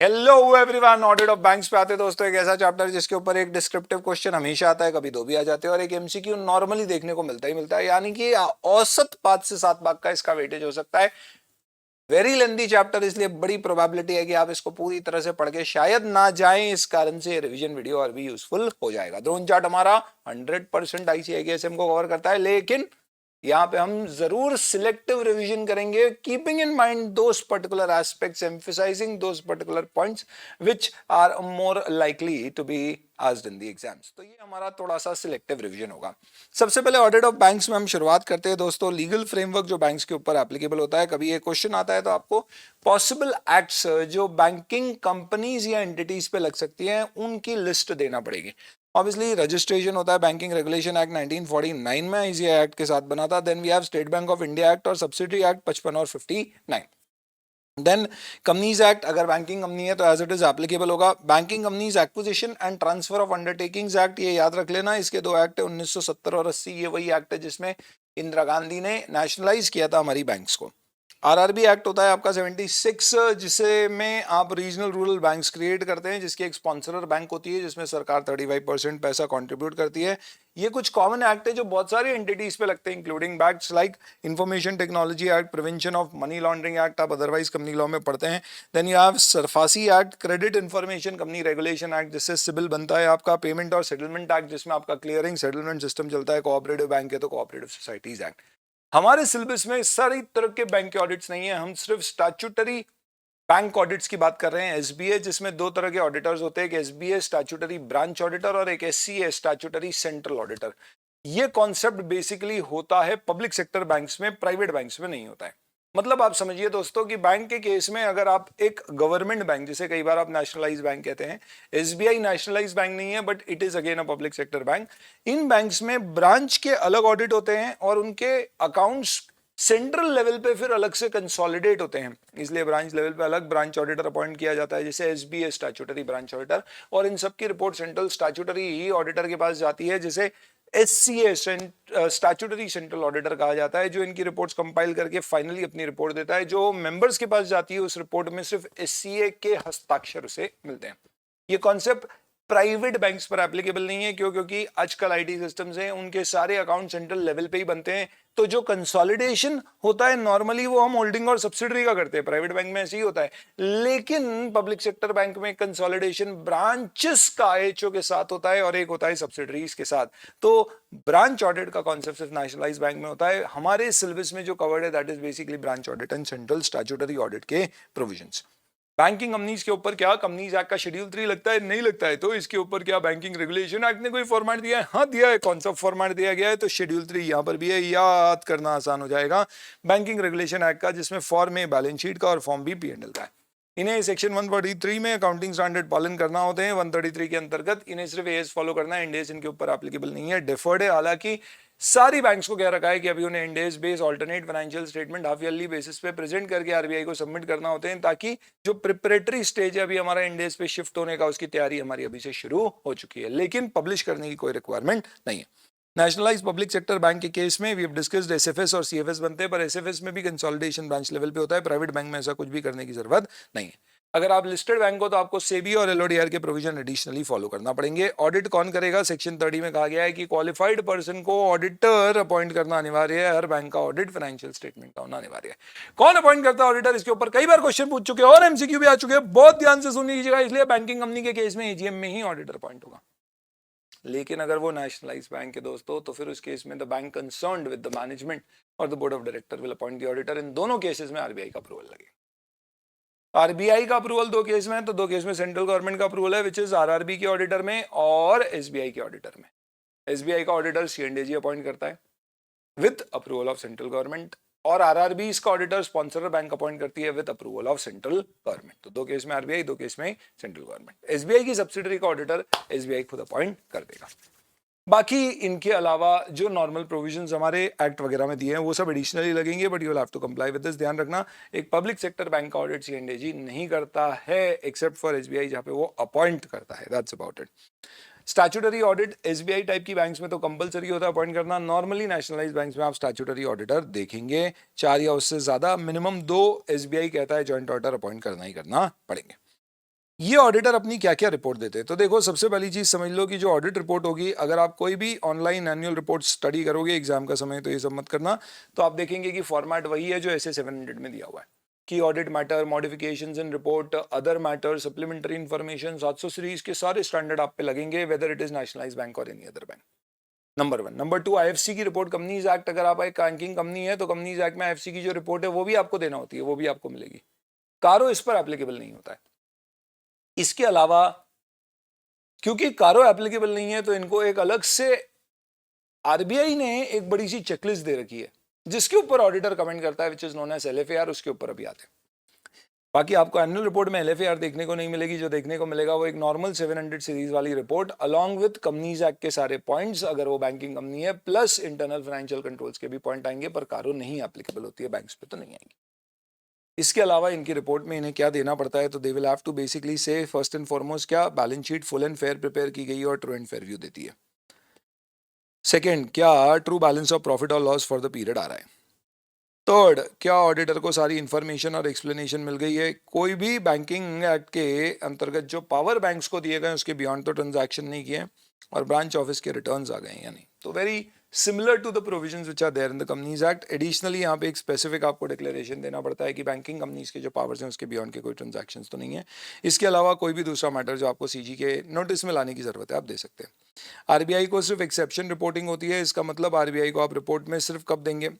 Hello everyone, audit of banks पे आते दोस्तों एक ऐसा चैप्टर जिसके ऊपर एक डिस्क्रिप्टिव क्वेश्चन हमेशा आता है, कभी दो भी आ जाते हैं और एक एमसीक्यू नॉर्मली देखने को मिलता ही मिलता है, यानी कि औसत 5 से 7 मार्क का इसका वेटेज हो सकता है। वेरी लेंथी चैप्टर, इसलिए बड़ी प्रोबेबिलिटी है कि आप इसको पूरी तरह से पढ़ के शायद ना जाएं। इस कारण से रिवीजन वीडियो और भी यूजफुल हो जाएगा। ड्रोन चार्ट हमारा 100% आईसीआईएसएम को कवर करता है, लेकिन यहाँ पे हम जरूर सिलेक्टिव रिवीजन करेंगे, keeping in mind those particular aspects, emphasising those particular points which are more likely to be asked in the exams. तो ये हमारा थोड़ा सा सिलेक्टिव रिवीजन होगा। सबसे पहले ऑडिट ऑफ बैंक्स में हम शुरुआत करते हैं दोस्तों। लीगल फ्रेमवर्क जो बैंक्स के ऊपर एप्लीकेबल होता है, कभी ये क्वेश्चन आता है तो आपको पॉसिबल एक्ट्स जो बैंकिंग कंपनीज या एंटिटीज पे लग सकती हैं उनकी लिस्ट देना पड़ेगी। ऑब्वियसली रजिस्ट्रेशन होता है बैंकिंग रेगुलेशन एक्ट 1949 में, आईसीआई एक्ट के साथ बना था। Then we have State Bank of India act और सब्सिडरी एक्ट 55 और 59। देन कंपनीज एक्ट, अगर बैंकिंग कंपनी है तो एज इट इज एप्लीकेबल होगा। Banking companies acquisition and transfer of undertakings act, ये याद रख लेना, इसके दो एक्ट है 1970 और 80। ये वही एक्ट है जिसमें इंदिरा गांधी ने नेशनलाइज किया था हमारी बैंक्स को। आरआरबी एक्ट होता है आपका 76, जिसे में आप रीजनल रूरल बैंक्स क्रिएट करते हैं, जिसकी एक स्पॉन्सरर बैंक होती है जिसमें सरकार 35% पैसा कंट्रीब्यूट करती है। ये कुछ कॉमन एक्ट है जो बहुत सारी एंटिटीज पे लगते हैं, including banks like information technology act, prevention of money laundering act, आप अदरवाइज कंपनी लॉ में पढ़ते हैं। Then you have SARFAESI act, credit information company regulation act जिससे सिबिल बनता है आपका, पेमेंट और सेटलमेंट एक्ट जिसमें आपका क्लियरिंग सेटलमेंट सिस्टम चलता है, कोऑपरेटिव बैंक है तो कोऑपरेटिव सोसाइटीज एक्ट। हमारे सिलेबस में सारी तरह के बैंक के ऑडिट्स नहीं है, हम सिर्फ स्टैट्यूटरी बैंक ऑडिट्स की बात कर रहे हैं। एसबीए, जिसमें दो तरह के ऑडिटर्स होते हैं, एक एसबीए स्टैट्यूटरी ब्रांच ऑडिटर और एक एससीए स्टैट्यूटरी सेंट्रल ऑडिटर। ये कॉन्सेप्ट बेसिकली होता है पब्लिक सेक्टर बैंक्स में, प्राइवेट बैंक्स में नहीं होता है। मतलब आप समझिए दोस्तों कि बैंक के केस में अगर आप एक गवर्नमेंट बैंक, जिसे कई बार आप नेशनलाइज बैंक कहते हैं, एसबीआई नेशनलाइज बैंक नहीं है but it is again a public sector bank. In banks में ब्रांच के अलग ऑडिट होते हैं और उनके अकाउंट्स सेंट्रल लेवल पे फिर अलग से कंसोलिडेट होते हैं, इसलिए ब्रांच लेवल पे अलग ब्रांच ऑडिटर अपॉइंट किया जाता है, जैसे एसबीए स्टैट्यूटरी ब्रांच ऑडिटर। और इन सब की रिपोर्ट सेंट्रल स्टैट्यूटरी ही ऑडिटर के पास जाती है, जिसे एससीए स्टैट्यूटरी सेंट्रल ऑडिटर कहा जाता है, जो इनकी रिपोर्ट्स कंपाइल करके फाइनली अपनी रिपोर्ट देता है। जो मेंबर्स के पास जाती है उस रिपोर्ट में सिर्फ एससीए के हस्ताक्षर उसे मिलते हैं। ये कॉन्सेप्ट प्राइवेट बैंक्स पर एप्लीकेबल नहीं है, क्यों? क्योंकि आजकल आईटी सिस्टम्स हैं, उनके सारे अकाउंट सेंट्रल लेवल पे ही बनते हैं। तो जो कंसोलिडेशन होता है नॉर्मली वो हम होल्डिंग और सब्सिडरी का करते हैं, प्राइवेट बैंक में ऐसे ही होता है। लेकिन पब्लिक सेक्टर बैंक में कंसोलिडेशन ब्रांचेस का आईएचओ के साथ होता है और एक होता है सब्सिडरीज के साथ। तो ब्रांच ऑडिट का कॉन्सेप्ट सिर्फ नेशनलाइज बैंक में होता है। हमारे सिलेबस में जो कवर्ड है that is basically branch audit and central statutory audit के प्रोविजंस। बैंकिंग कंपनीज के ऊपर क्या कंपनीज एक्ट का शेड्यूल 3 लगता है? नहीं लगता है। तो इसके ऊपर क्या बैंकिंग रेगुलेशन एक्ट ने कोई फॉर्मेट दिया है? हाँ दिया है। कौन सा फॉर्मेट दिया गया है? तो शेड्यूल 3 यहाँ पर भी है, याद करना आसान हो जाएगा। बैंकिंग रेगुलेशन एक्ट का, जिसमें फॉर्म है बैलेंस शीट का और फॉर्म भी पी&एल का है। इन्हें सेक्शन 143 में अकाउंटिंग स्टैंडर्ड पालन करना होते हैं। 133 के अंतर्गत इन्हें सिर्फ एएस फॉलो करना है, इंडेस इनके ऊपर एप्लीकेबल नहीं है, डिफर्ड है। हालांकि सारी बैंक्स को कह रखा है कि अभी उन्हें Ind AS based alternate financial statement half yearly basis पे प्रेजेंट करके आरबीआई को सबमिट करना होते हैं, ताकि जो प्रिपरेटरी स्टेज है अभी हमारा इंडेस पे शिफ्ट होने का, उसकी तैयारी हमारी अभी से शुरू हो चुकी है, लेकिन पब्लिश करने की कोई रिक्वायरमेंट नहीं है। नेशनलाइज पब्लिक सेक्टर बैंक के केस में वी हैव डिस्कस्ड एसएफएस और सीएफएस बनते हैं, पर एसएफएस में भी कंसोलिडेशन ब्रांच लेवल पे होता है। प्राइवेट बैंक में ऐसा कुछ भी करने की जरूरत नहीं है। अगर आप लिस्टेड बैंक हो तो आपको सेबी और एलओडीआर के प्रोविजन एडिशनली फॉलो करना पड़ेंगे। ऑडिट कौन करेगा? सेक्शन 30 में कहा गया है कि क्वालिफाइड पर्सन को ऑडिटर अपॉइंट करना अनिवार्य है। हर बैंक का ऑडिट फाइनेंशियल स्टेटमेंट का होना अनिवार्य है। कौन अपॉइंट करता है ऑडिटर? इसके ऊपर कई बार क्वेश्चन पूछ चुके हैं और एमसीक्यू भी आ चुके हैं, बहुत ध्यान से सुन लीजिएगा। इसलिए बैंकिंग कंपनी के केस में एजीएम में ही ऑडिटर अपॉइंट होगा। लेकिन अगर वो नेशनलाइज बैंक के दोस्तों, तो फिर उस केस में the bank concerned with the management और the board of director will appoint the auditor. इन दोनों केसेस में आरबीआई का अप्रूवल लगेगा। आरबीआई का अप्रूवल दो केस में है, तो दो केस में सेंट्रल गवर्नमेंट का अप्रूवल है, विच इज आरआरबी के ऑडिटर में और एसबीआई के ऑडिटर में। एसबीआई का ऑडिटर सीएनडीजी अपॉइंट करता है with approval of central government, और आरआरबी इसका ऑडिटर स्पॉन्सर बैंक अपॉइंट करती है with approval of central government. तो दो केस में आरबीआई, दो केस में सेंट्रल गवर्नमेंट। एसबीआई की सब्सिडरी का ऑडिटर एसबीआई खुद अपॉइंट कर देगा। बाकी इनके अलावा जो नॉर्मल प्रोविजंस हमारे एक्ट वगैरह में दिए हैं वो सब एडिशनली लगेंगे, but you will have to comply with this. ध्यान रखना, एक पब्लिक सेक्टर बैंक का ऑडिट सीएनडीजी नहीं करता है एक्सेप्ट फॉर एसबीआई, जहां पे वो अपॉइंट करता है। That's about it. Statutory audit SBI type की बैंक्स में तो कंपलसरी होता है अपॉइंट करना। नॉर्मली नेशनलाइज बैंक्स में आप स्टैट्यूटरी ऑडिटर देखेंगे, 4 या उससे ज्यादा, मिनिमम 2 एसबीआई कहता है जॉइंट ऑडिटर अपॉइंट करना ही करना पड़ेंगे। ये ऑडिटर अपनी क्या क्या रिपोर्ट देते हैं। तो देखो सबसे पहली चीज समझ लो कि जो ऑडिट रिपोर्ट होगी, अगर आप कोई भी ऑनलाइन एनुअल रिपोर्ट स्टडी करोगे एग्जाम का समय, तो ये सब मत करना, तो आप देखेंगे कि फॉर्मेट वही है जो ऐसे 700 में दिया हुआ है कि audit matter, modifications in report, other matter, supplementary information, 700 series के सारे स्टैंडर्ड आप पे लगेंगे, whether it is nationalise bank और any other bank. Number 1। Number 2, IFC की रिपोर्ट, कंपनीज एक्ट, अगर आप एक बैंकिंग कंपनी है तो कंपनीज एक्ट में आईएफसी की जो रिपोर्ट है वो भी आपको देना होती है, वो भी आपको मिलेगी। कारो इस पर एप्लीकेबल नहीं होता है। इसके अलावा क्योंकि कारो एप्लीकेबल नहीं है तो इनको एक अलग से आरबीआई ने एक बड़ी सी चेकलिस्ट दे रखी है जिसके ऊपर ऑडिटर कमेंट करता है, विच इज नोन एज एलएफएआर। उसके ऊपर अभी आते हैं। बाकी आपको एनुअल रिपोर्ट में एलएफएआर देखने को नहीं मिलेगी। जो देखने को मिलेगा वो एक नॉर्मल 700 सीरीज वाली report along with companies act के सारे पॉइंट्स, अगर वो बैंकिंग कंपनी है, प्लस इंटरनल फाइनेंशियल कंट्रोल्स के भी पॉइंट आएंगे, पर कारो नहीं एप्लीकेबल होती है, बैंक्स पे तो नहीं आएंगी। इसके अलावा इनकी रिपोर्ट में इन्हें क्या देना पड़ता है, तो they will have to basically say first and foremost क्या balance sheet full and fair prepare की गई है और ट्रू एंड फेयर व्यू देती है। सेकंड, क्या ट्रू बैलेंस ऑफ प्रॉफिट और लॉस फॉर द पीरियड आ रहा है। थर्ड, क्या ऑडिटर को सारी इंफॉर्मेशन और एक्सप्लेनेशन मिल गई है। कोई भी बैंकिंग एक्ट के अंतर्गत जो पावर बैंक्स को दिए गए उसके बियॉन्ड तो ट्रांजैक्शन नहीं किए और ब्रांच ऑफिस के रिटर्न्स आ गए हैं, यानी तो very similar to the provisions which are there in the companies act. Additionally यहाँ पे एक स्पेसिफिक आपको डिक्लेरेशन देना पड़ता है कि बैंकिंग कंपनीज के जो पावर्स हैं उसके बियॉन्ड के कोई ट्रांजैक्शंस तो नहीं है। इसके अलावा कोई भी दूसरा मैटर जो आपको सीजी के नोटिस में लाने की जरूरत है आप दे सकते हैं। आरबीआई को सिर्फ एक्सेप्शन रिपोर्टिंग होती है। इसका मतलब आरबीआई को आप रिपोर्ट में सिर्फ कब देंगे,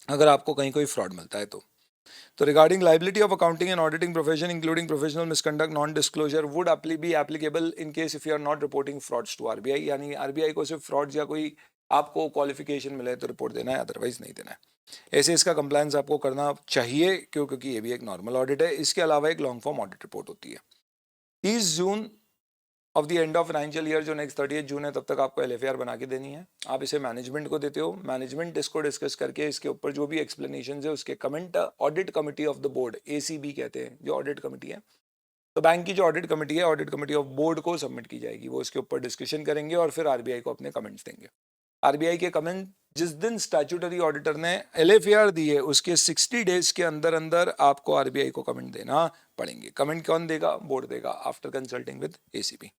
अगर आपको कहीं कोई फ्रॉड मिलता है तो regarding liability of accounting and auditing profession including professional misconduct non disclosure would be applicable in case if you are not reporting frauds to RBI. यानी आरबीआई को सिर्फ फ्रॉड्स या कोई आपको क्वालिफिकेशन मिले तो रिपोर्ट देना है, अदरवाइज नहीं देना है। ऐसे इसका कंप्लायंस आपको करना चाहिए क्योंकि ये भी एक नॉर्मल ऑडिट है। इसके अलावा एक लॉन्ग फॉर्म ऑडिट रिपोर्ट होती है। 30 June of the end of financial year, जो नेक्स्ट 30 जून है, तब तक आपको एलएफआर बना के देनी है। आप इसे मैनेजमेंट को देते हो, मैनेजमेंट इसको डिस्कस करके इसके ऊपर जो भी एक्सप्लेनेशन है उसके comment audit committee of the board, ACB कहते हैं जो ऑडिट कमिटी है, तो बैंक की जो ऑडिट कमिटी है, ऑडिट कमिटी ऑफ बोर्ड को सबमिट की जाएगी। वो इसके ऊपर डिस्कशन करेंगे और फिर आरबीआई को अपने कमेंट्स देंगे। आरबीआई के कमेंट जिस दिन स्टैट्यूटरी ऑडिटर ने एलएफआर दी है उसके 60 डेज के अंदर अंदर आपको आरबीआई को कमेंट देना पड़ेंगे। कमेंट कौन देगा, बोर्ड देगा, आफ्टर कंसल्टिंग विद एसीबी।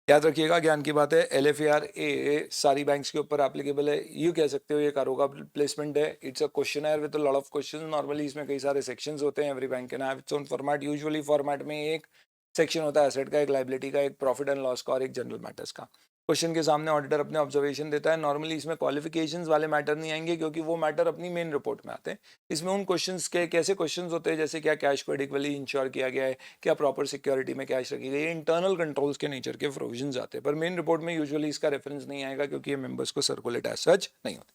याद रखिएगा, ज्ञान की बात है। एलएफआर ए सारी बैंक्स के ऊपर एप्लीकेबल है। यू कह सकते हो ये कारोगा प्लेसमेंट है। It's a questionnaire with a lot of questions. Normally इसमें कई सारे सेक्शंस होते हैं। Every bank can have its own format. Usually format में एक सेक्शन होता है एसेट का, एक लाइबिलिटी का, एक प्रॉफिट एंड लॉस का और एक जनरल मैटर्स का। क्वेश्चन के सामने ऑडिटर अपने ऑब्जर्वेशन देता है। नॉर्मली इसमें क्वालिफिकेशंस वाले मैटर नहीं आएंगे क्योंकि वो मैटर अपनी मेन रिपोर्ट में आते हैं। इसमें उन क्वेश्चंस के कैसे क्वेश्चंस होते हैं जैसे क्या कैश को एडिक्वली इंश्योर किया गया है, क्या प्रॉपर सिक्योरिटी में कैश रखी गई है, इंटरनल कंट्रोल्स के नेचर के प्रोविजंस आते हैं। पर मेन रिपोर्ट में यूजुअली इसका रेफरेंस नहीं आएगा क्योंकि ये मेंबर्स को सर्कुलेट एज सच नहीं होता।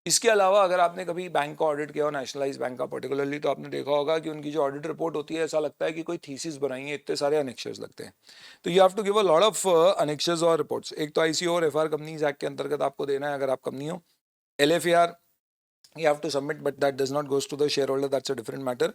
इसके अलावा अगर आपने कभी बैंक का ऑडिट किया हो, नेशनलाइज बैंक का पर्टिकुलरली, तो आपने देखा होगा कि उनकी जो ऑडिट रिपोर्ट होती है ऐसा लगता है कि कोई थीसिस बनाई है, इतने सारे अनेक्शर्स लगते हैं। तो you have to give a lot of annexures और रिपोर्ट्स। एक तो आईसीओ और एफआर कंपनीज एक्ट के अंतर्गत आपको देना है अगर आप कंपनी हो। LFR you have to submit, but that does not goes to the shareholder, that's a different matter.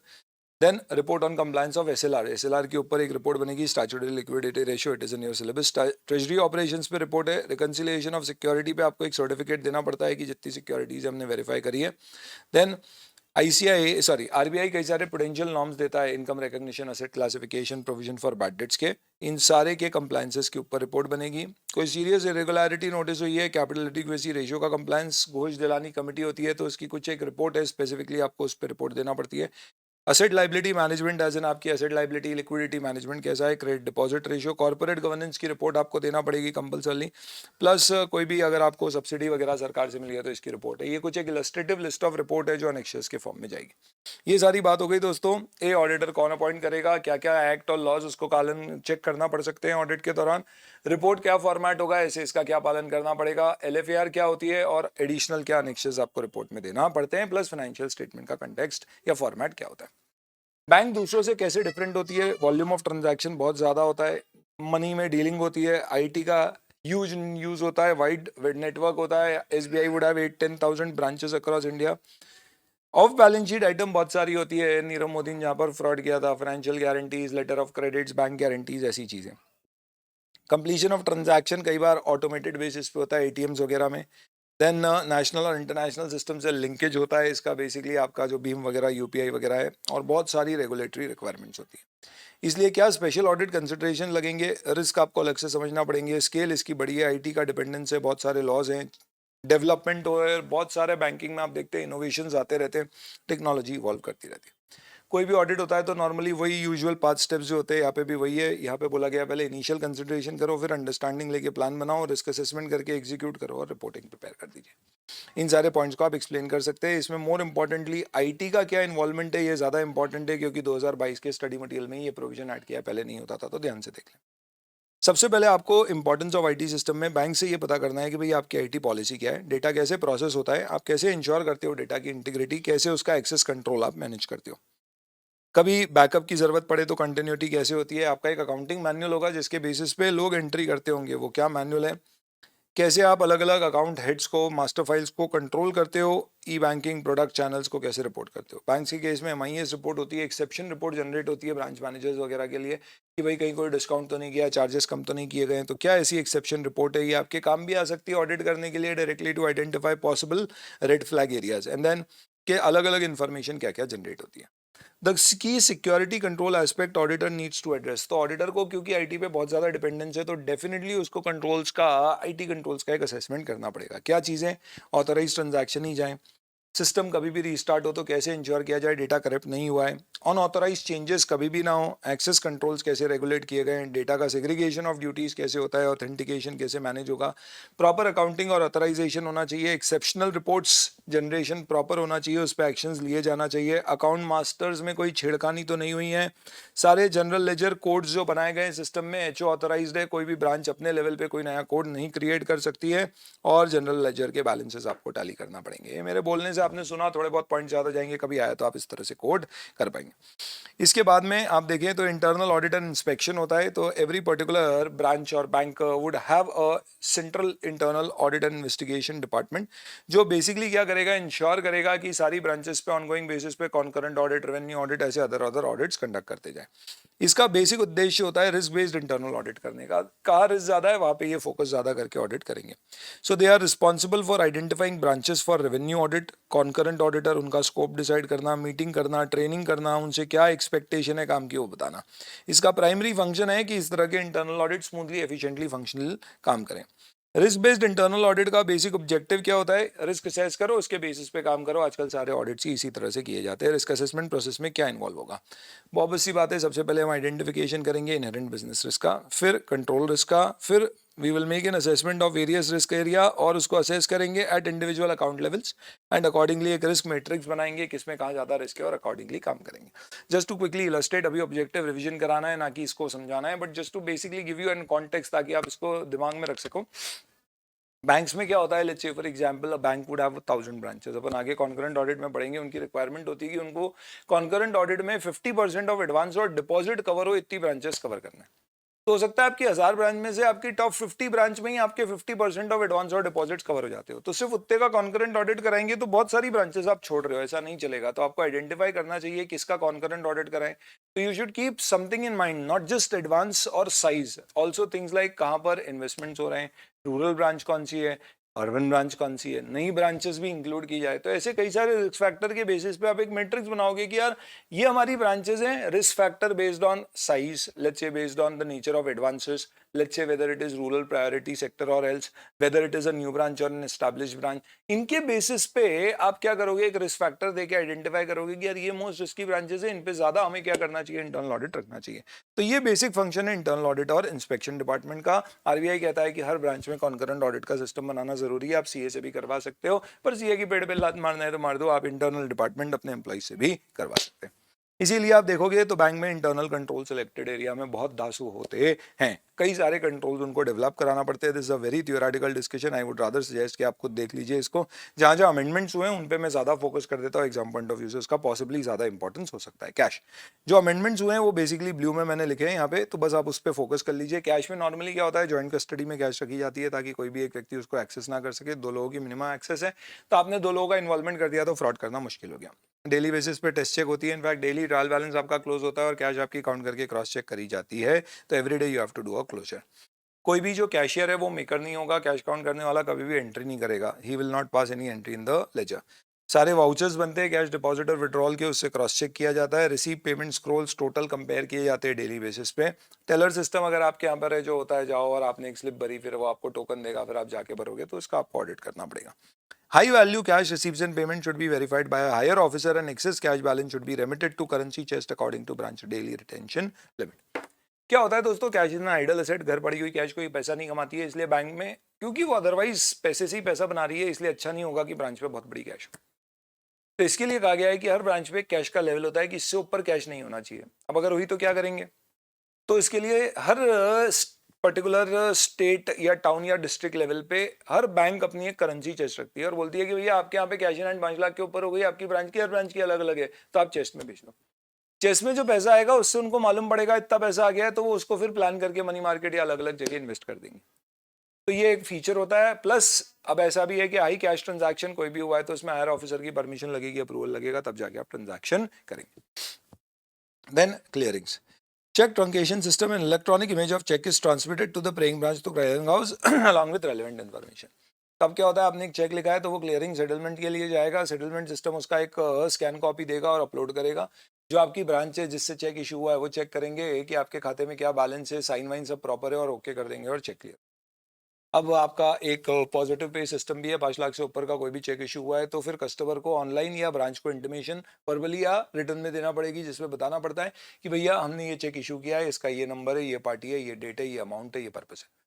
Then report on compliance of SLR. SLR के ऊपर एक रिपोर्ट बनेगी, statutory liquidity ratio, it is in your syllabus. Treasury operations पे report है। Reconciliation of security पे आपको एक certificate देना पड़ता है कि जितनी सिक्योरिटीज हमने वेरीफाई करी है। देन आरबीआई कई सारे प्रूडेंशियल नॉर्म्स देता है, income recognition, asset classification, provision for bad debts के। इन सारे के कंप्लायंसेस के ऊपर रिपोर्ट बनेगी। कोई सीरियस इरेगुलरिटी नोटिस हुई है, कैपिटल एडिक्वेसी रेशियो का कंप्लायंस, घोष दिलानी कमेटी होती है तो उसकी कुछ एक रिपोर्ट है, स्पेसिफिकली आपको उस पर रिपोर्ट देना पड़ती है। Asset liability management, as in आपकी एसेट लाइबिलिटी लिक्विडिटी मैनेजमेंट कैसा है, credit deposit ratio, corporate governance की रिपोर्ट आपको देना पड़ेगी कंपल्सरली। प्लस कोई भी अगर आपको सब्सिडी वगैरह सरकार से मिली है तो इसकी रिपोर्ट है। ये कुछ एक इलस्ट्रेटिव लिस्ट ऑफ रिपोर्ट है जो अनेक्शर्स के फॉर्म में जाएगी। ये सारी बात हो गई दोस्तों। ए ऑडिटर कौन अपॉइंट करेगा, क्या क्या एक्ट और लॉज उसको पालन चेक करना पड़ सकते हैं ऑडिट के दौरान, रिपोर्ट क्या फॉर्मेट होगा, ऐसे इसका क्या पालन करना पड़ेगा, एलएफआर क्या होती है और एडिशनल क्या अनेक्शर्स आपको रिपोर्ट में देना पड़ते हैं, प्लस फाइनेंशियल स्टेटमेंट का कंटेक्स्ट या फॉर्मेट क्या होता है। बैंक दूसरों से कैसे डिफरेंट होती है, वॉल्यूम ऑफ ट्रांजैक्शन बहुत ज़्यादा होता है, मनी में डीलिंग होती है, आईटी का यूज होता है, वाइड नेटवर्क होता है। SBI would have 8-10,000 branches across India. Of balance sheet item बहुत सारी होती है। नीरव मोदी ने जहाँ पर फ्रॉड किया था, financial guarantees, letter of credits, bank guarantees, ऐसी चीज़ें। कंप्लीशन ऑफ ट्रांजैक्शन कई बार ऑटोमेटेड बेसिस पे होता है एटीएम्स वगैरह में। देन नेशनल और इंटरनेशनल सिस्टम से लिंकेज होता है इसका, बेसिकली आपका जो भीम वगैरह यूपीआई वगैरह है, और बहुत सारी रेगुलेटरी रिक्वायरमेंट्स होती है। इसलिए क्या स्पेशल ऑडिट कंसिडरेशन लगेंगे, रिस्क आपको अलग से समझना पड़ेंगे, स्केल इसकी बड़ी है, आईटी का डिपेंडेंस है, बहुत सारे लॉज हैं, डेवलपमेंट हो रहा है, बहुत सारे बैंकिंग में आप देखते हैं इनोवेशंस आते रहते हैं, टेक्नोलॉजी इवॉल्व करती रहती है। कोई भी ऑडिट होता है तो नॉर्मली वही यूजुअल 5 स्टेप्स जो होते हैं, यहाँ पे भी वही है। यहाँ पे बोला गया पहले इनिशियल कंसिडरेशन करो, फिर अंडरस्टैंडिंग लेके प्लान बनाओ, रिस्क असेसमेंट करके एग्जीक्यूट करो और रिपोर्टिंग प्रिपेयर कर दीजिए। इन सारे पॉइंट्स को आप एक्सप्लेन कर सकते हैं। इसमें मोर इंपॉर्टेंटली आईटी का क्या इन्वॉल्वमेंट है, ये ज़्यादा इंपॉर्टेंट है, क्योंकि 2022 के स्टडी मटेरियल में ये प्रोविजन ऐड किया है, पहले नहीं होता था, तो ध्यान से देख लें। सबसे पहले आपको इंपॉर्टेंस ऑफ आईटी सिस्टम में बैंक से ये पता करना है कि भाई आपकी आईटी पॉलिसी क्या है, डेटा कैसे प्रोसेस होता है, आप कैसे इंश्योर करते हो डेटा की इंटीग्रिटी, कैसे उसका एक्सेस कंट्रोल आप मैनेज करते हो, कभी बैकअप की जरूरत पड़े तो कंटिन्यूटी कैसे होती है। आपका एक अकाउंटिंग मैनुअल होगा जिसके बेसिस पे लोग एंट्री करते होंगे, वो क्या मैनुअल है, कैसे आप अलग अलग अकाउंट हेड्स को, मास्टर फाइल्स को कंट्रोल करते हो, ई बैंकिंग प्रोडक्ट चैनल्स को कैसे रिपोर्ट करते हो। बैंक के केस में एमआईएस रिपोर्ट होती है, एक्सेप्शन रिपोर्ट जनरेट होती है ब्रांच मैनेजर्स वगैरह के लिए कि भाई कहीं कोई डिस्काउंट तो नहीं किया, चार्जेस कम तो नहीं किए गए, तो क्या ऐसी एक्सेप्शन रिपोर्ट है, ये आपके काम भी आ सकती है ऑडिट करने के लिए directly to identify possible red flag areas, and then के अलग अलग इन्फॉर्मेशन क्या क्या जनरेट होती है। The key security control aspect auditor needs to address, तो ऑडिटर को क्योंकि आईटी पे बहुत ज़्यादा डिपेंडेंस है, तो डेफिनेटली उसको कंट्रोल्स का, आईटी कंट्रोल्स का एक असेसमेंट करना पड़ेगा। क्या चीज़ें ऑथराइज ट्रांजैक्शन ही जाएं, सिस्टम कभी भी रीस्टार्ट हो तो कैसे इंश्योर किया जाए डेटा करप्ट नहीं हुआ है, अनऑथराइज चेंजेस कभी भी ना हो, एक्सेस कंट्रोल्स कैसे रेगुलेट किए गए हैं, डेटा का सेग्रीगेशन ऑफ ड्यूटीज कैसे होता है, ऑथेंटिकेशन कैसे मैनेज होगा, प्रॉपर अकाउंटिंग और ऑथराइजेशन होना चाहिए, एक्सेप्शनल रिपोर्ट्स जनरेशन प्रॉपर होना चाहिए, उस पर एक्शंस लिए जाना चाहिए, अकाउंट मास्टर्स में कोई छेड़खानी तो नहीं हुई है, सारे जनरल लेजर कोड्स जो बनाए गए सिस्टम में एचओ ऑथराइज्ड है, कोई भी ब्रांच अपने लेवल पे कोई नया कोड नहीं क्रिएट कर सकती है, और जनरल लेजर के बैलेंसेस आपको टैली करना पड़ेंगे। ये मेरे बोलने से आपने सुना, थोड़े बहुत पॉइंट ज़्यादा जाएंगे, कभी आया तो आप इस तरह से कोड कर पाएंगे। इसके बाद में आप देखें तो इंटरनल ऑडिट एंड इंस्पेक्शन होता है, तो एवरी पर्टिकुलर ब्रांच और bank would have a central internal audit and investigation department, जो बेसिकली क्या करेगा, इंश्योर करेगा कि सारी ब्रांचेस पे ऑनगोइंग बेसिस पे कॉन्करेंट ऑडिट, रेवेन्यू ऑडिट, ऐसे अदर ऑडिट्स कंडक्ट करते जाए। इसका बेसिक उद्देश्य होता है रिस्क बेस्ड इंटरनल ऑडिट करने का, कहाँ रिस्क ज़्यादा है वहाँ पे ये फोकस ज़्यादा करके ऑडिट करेंगे। So they are responsible for identifying branches for revenue audit, concurrent auditor उनका स्कोप डिसाइड करना, मीटिंग करना, ट्रेनिंग करना, उनसे क्या एक्सपेक्टेशन है काम की वो बताना। इसका प्राइमरी फंक्शन है कि इस तरह के internal audit smoothly efficiently functional काम करें। रिस्क बेस्ड इंटरनल ऑडिट का बेसिक ऑब्जेक्टिव क्या होता है, रिस्क असेस करो, उसके बेसिस पे काम करो। आजकल सारे ऑडिट्स ही इसी तरह से किए जाते हैं। रिस्क असेसमेंट प्रोसेस में क्या इन्वॉल्व होगा, बहुत सी बात है। सबसे पहले हम आइडेंटिफिकेशन करेंगे इनहेरेंट बिजनेस रिस्क का, फिर कंट्रोल रिस्क का, फिर we will make an assessment of various risk area और उसको असेस करेंगे at individual account levels, and accordingly एक रिस्क मैट्रिक्स बनाएंगे किसमें कहाँ ज़्यादा रिस्क है और अकॉर्डिंगली काम करेंगे। जस्ट टू क्विकली इलस्ट्रेट, अभी ऑब्जेक्टिव रिवीजन कराना है ना कि इसको समझाना है, but just to basically give you an context ताकि आप इसको दिमाग में रख सको। बैंक्स में क्या होता है, let's say for example a bank would have 1000 branches. अपन आगे कॉन्करेंट ऑडिट में पढ़ेंगे, उनकी रिक्वायरमेंट होती है कि उनको कॉन्करेंट ऑडिट में 50% ऑफ एडवांस और डिपॉजिट कवर हो, इतनी ब्रांचेस कवर करना है। तो हो सकता है आपकी 1000 ब्रांच में से आपकी टॉप 50 ब्रांच में ही आपके 50% ऑफ एडवांस और डिपॉजिट्स कवर हो जाते हो, तो सिर्फ उतने का कॉन्करेंट ऑडिट कराएंगे तो बहुत सारी ब्रांचेस आप छोड़ रहे हो, ऐसा नहीं चलेगा। तो आपको आइडेंटिफाई करना चाहिए किसका कॉन्करेंट ऑडिट कराएं। तो you should keep something in mind, not just advance और साइज, ऑल्सो थिंग्स लाइक कहां पर इन्वेस्टमेंट्स हो रहे हैं, रूरल ब्रांच कौन सी है, अर्बन ब्रांच कौन सी है, नई ब्रांचेस भी इंक्लूड की जाए। तो ऐसे कई सारे रिस्क फैक्टर के बेसिस पे आप एक मैट्रिक्स बनाओगे कि यार ये हमारी ब्रांचेस हैं, risk factor based on size, let's say based on the nature of advances, let's say whether it is rural priority sector or else whether it is a new branch or an established branch। इनके basis पे आप क्या करोगे, एक risk factor देके identify करोगे कि यार ये मोस्ट रिस्की ब्रांचेस है, इन पे ज्यादा हमें क्या करना चाहिए, इंटरनल ऑडिट रखना चाहिए। तो ये बेसिक फंक्शन है इंटरनल ऑडिट और इंस्पेक्शन डिपार्टमेंट का। आरबीआई कहता है कि हर ब्रांच में कॉन्करेंट ऑडिट का सिस्टम बनाना जरूरी है। आप सीए से भी करवा सकते हो, पर सीए की पेड़ पे लात मारना है तो मार दो, आप इंटरनल डिपार्टमेंट अपने एम्प्लॉय से भी करवा सकते हैं। इसीलिए आप देखोगे तो बैंक में इंटरनल कंट्रोल सिलेक्टेड एरिया में बहुत दासू होते हैं, कई सारे कंट्रोल्स उनको डेवलप कराना पड़ते हैं। This is a very theoretical discussion, I would rather suggest कि आप खुद देख लीजिए इसको। जहाँ जहाँ अमेंडमेंट्स हुए हैं उन पे मैं ज़्यादा फोकस कर देता हूँ, एग्जाम पॉइंट ऑफ व्यू से उसका पॉसिबली ज़्यादा इंपॉर्टेंस हो सकता है। कैश, जो अमेंडमेंट्स हुए हैं वो बेसिकली ब्लू में मैंने लिखे हैं यहाँ पे, तो बस आप उस पर फोकस कर लीजिए। कैश में नॉर्मली क्या होता है, जॉइंट कस्टडी में कैश रखी जाती है ताकि कोई भी एक व्यक्ति उसको एक्सेस ना कर सके, 2 लोगों की मिनिमम एक्सेस है। तो आपने 2 लोगों का इन्वॉल्वमेंट कर दिया तो फ्रॉड करना मुश्किल हो गया। डेली बेसिस पे टेस्ट चेक होती है, इनफैक्ट डेली ट्रायल बैलेंस आपका क्लोज होता है और कैश आपकी काउंट करके क्रॉस चेक करी जाती है। तो every day you have to do a closure. कोई भी जो कैशियर है वो मेकर नहीं होगा, कैश काउंट करने वाला कभी भी एंट्री नहीं करेगा, he will not pass any entry in the ledger. सारे वाउचर्स बनते हैं कैश डिपॉजिट और विड्रॉल के, उससे क्रॉस चेक किया जाता है, receive payment scrolls total compare किए जाते हैं डेली बेसिस पे। टेलर सिस्टम अगर आपके यहाँ पर है, जो होता है जाओ और आपने एक स्लिप भरी, फिर वो आपको टोकन देगा, फिर आप जाके भरोगे, तो इसका आपको ऑडिट करना पड़ेगा। High value cash receipts and payment should be verified by a higher officer and excess cash balance should be remitted to currency chest according to branch daily retention limit। क्या होता है दोस्तों, कैश इज आइडल एसेट, घर पड़ी हुई cash कोई पैसा नहीं कमाती है, इसलिए बैंक में, क्योंकि वो अदरवाइज पैसे से ही पैसा बना रही है, इसलिए अच्छा नहीं होगा कि ब्रांच पे बहुत बड़ी कैश हो। तो इसके लिए कहा गया है कि हर ब्रांच पे कैश का लेवल होता है कि इससे ऊपर कैश नहीं होना चाहिए। अब अगर हुई तो क्या करेंगे, तो इसके लिए हर पर्टिकुलर स्टेट या टाउन या डिस्ट्रिक्ट लेवल पे हर बैंक अपनी एक करेंसी चेस्ट रखती है और बोलती है कि भैया आपके यहाँ पे कैश इन हैंड 5 लाख के ऊपर हो गई, आपकी ब्रांच की, हर ब्रांच की अलग अलग है, तो आप चेस्ट में भेज दो। चेस्ट में जो पैसा आएगा उससे उनको मालूम पड़ेगा इतना पैसा आ गया है, तो वो उसको फिर प्लान करके मनी मार्केट या अलग अलग जगह इन्वेस्ट कर देंगे। तो ये एक फीचर होता है। प्लस अब ऐसा भी है कि हाई कैश ट्रांजैक्शन कोई भी हुआ है तो उसमें हायर ऑफिसर की परमिशन लगेगी, अप्रूवल लगेगा, तब जाके आप ट्रांजैक्शन करेंगे। Then clearings, check truncation system and electronic image of check is transmitted to the praying branch to clearing house along with relevant information। तब क्या होता है, आपने एक चेक लिखा है तो वो क्लियरिंग सेटलमेंट के लिए जाएगा, सेटलमेंट सिस्टम उसका एक स्कैन कॉपी देगा और अपलोड करेगा। जो आपकी ब्रांच है जिससे चेक इशू हुआ है वो चेक करेंगे कि आपके खाते में क्या बैलेंस है, साइन वाइन सब प्रॉपर है और ओके कर देंगे और चेक क्लियर। अब आपका एक पॉजिटिव पे सिस्टम भी है, 5 लाख से ऊपर का कोई भी चेक इशू हुआ है तो फिर कस्टमर को ऑनलाइन या ब्रांच को इंटीमेशन वर्बली या रिटर्न में देना पड़ेगी, जिसमें बताना पड़ता है कि भैया हमने ये चेक इशू किया है, इसका ये नंबर है, ये पार्टी है, ये डेट है, ये अमाउंट है, ये पर्पस है।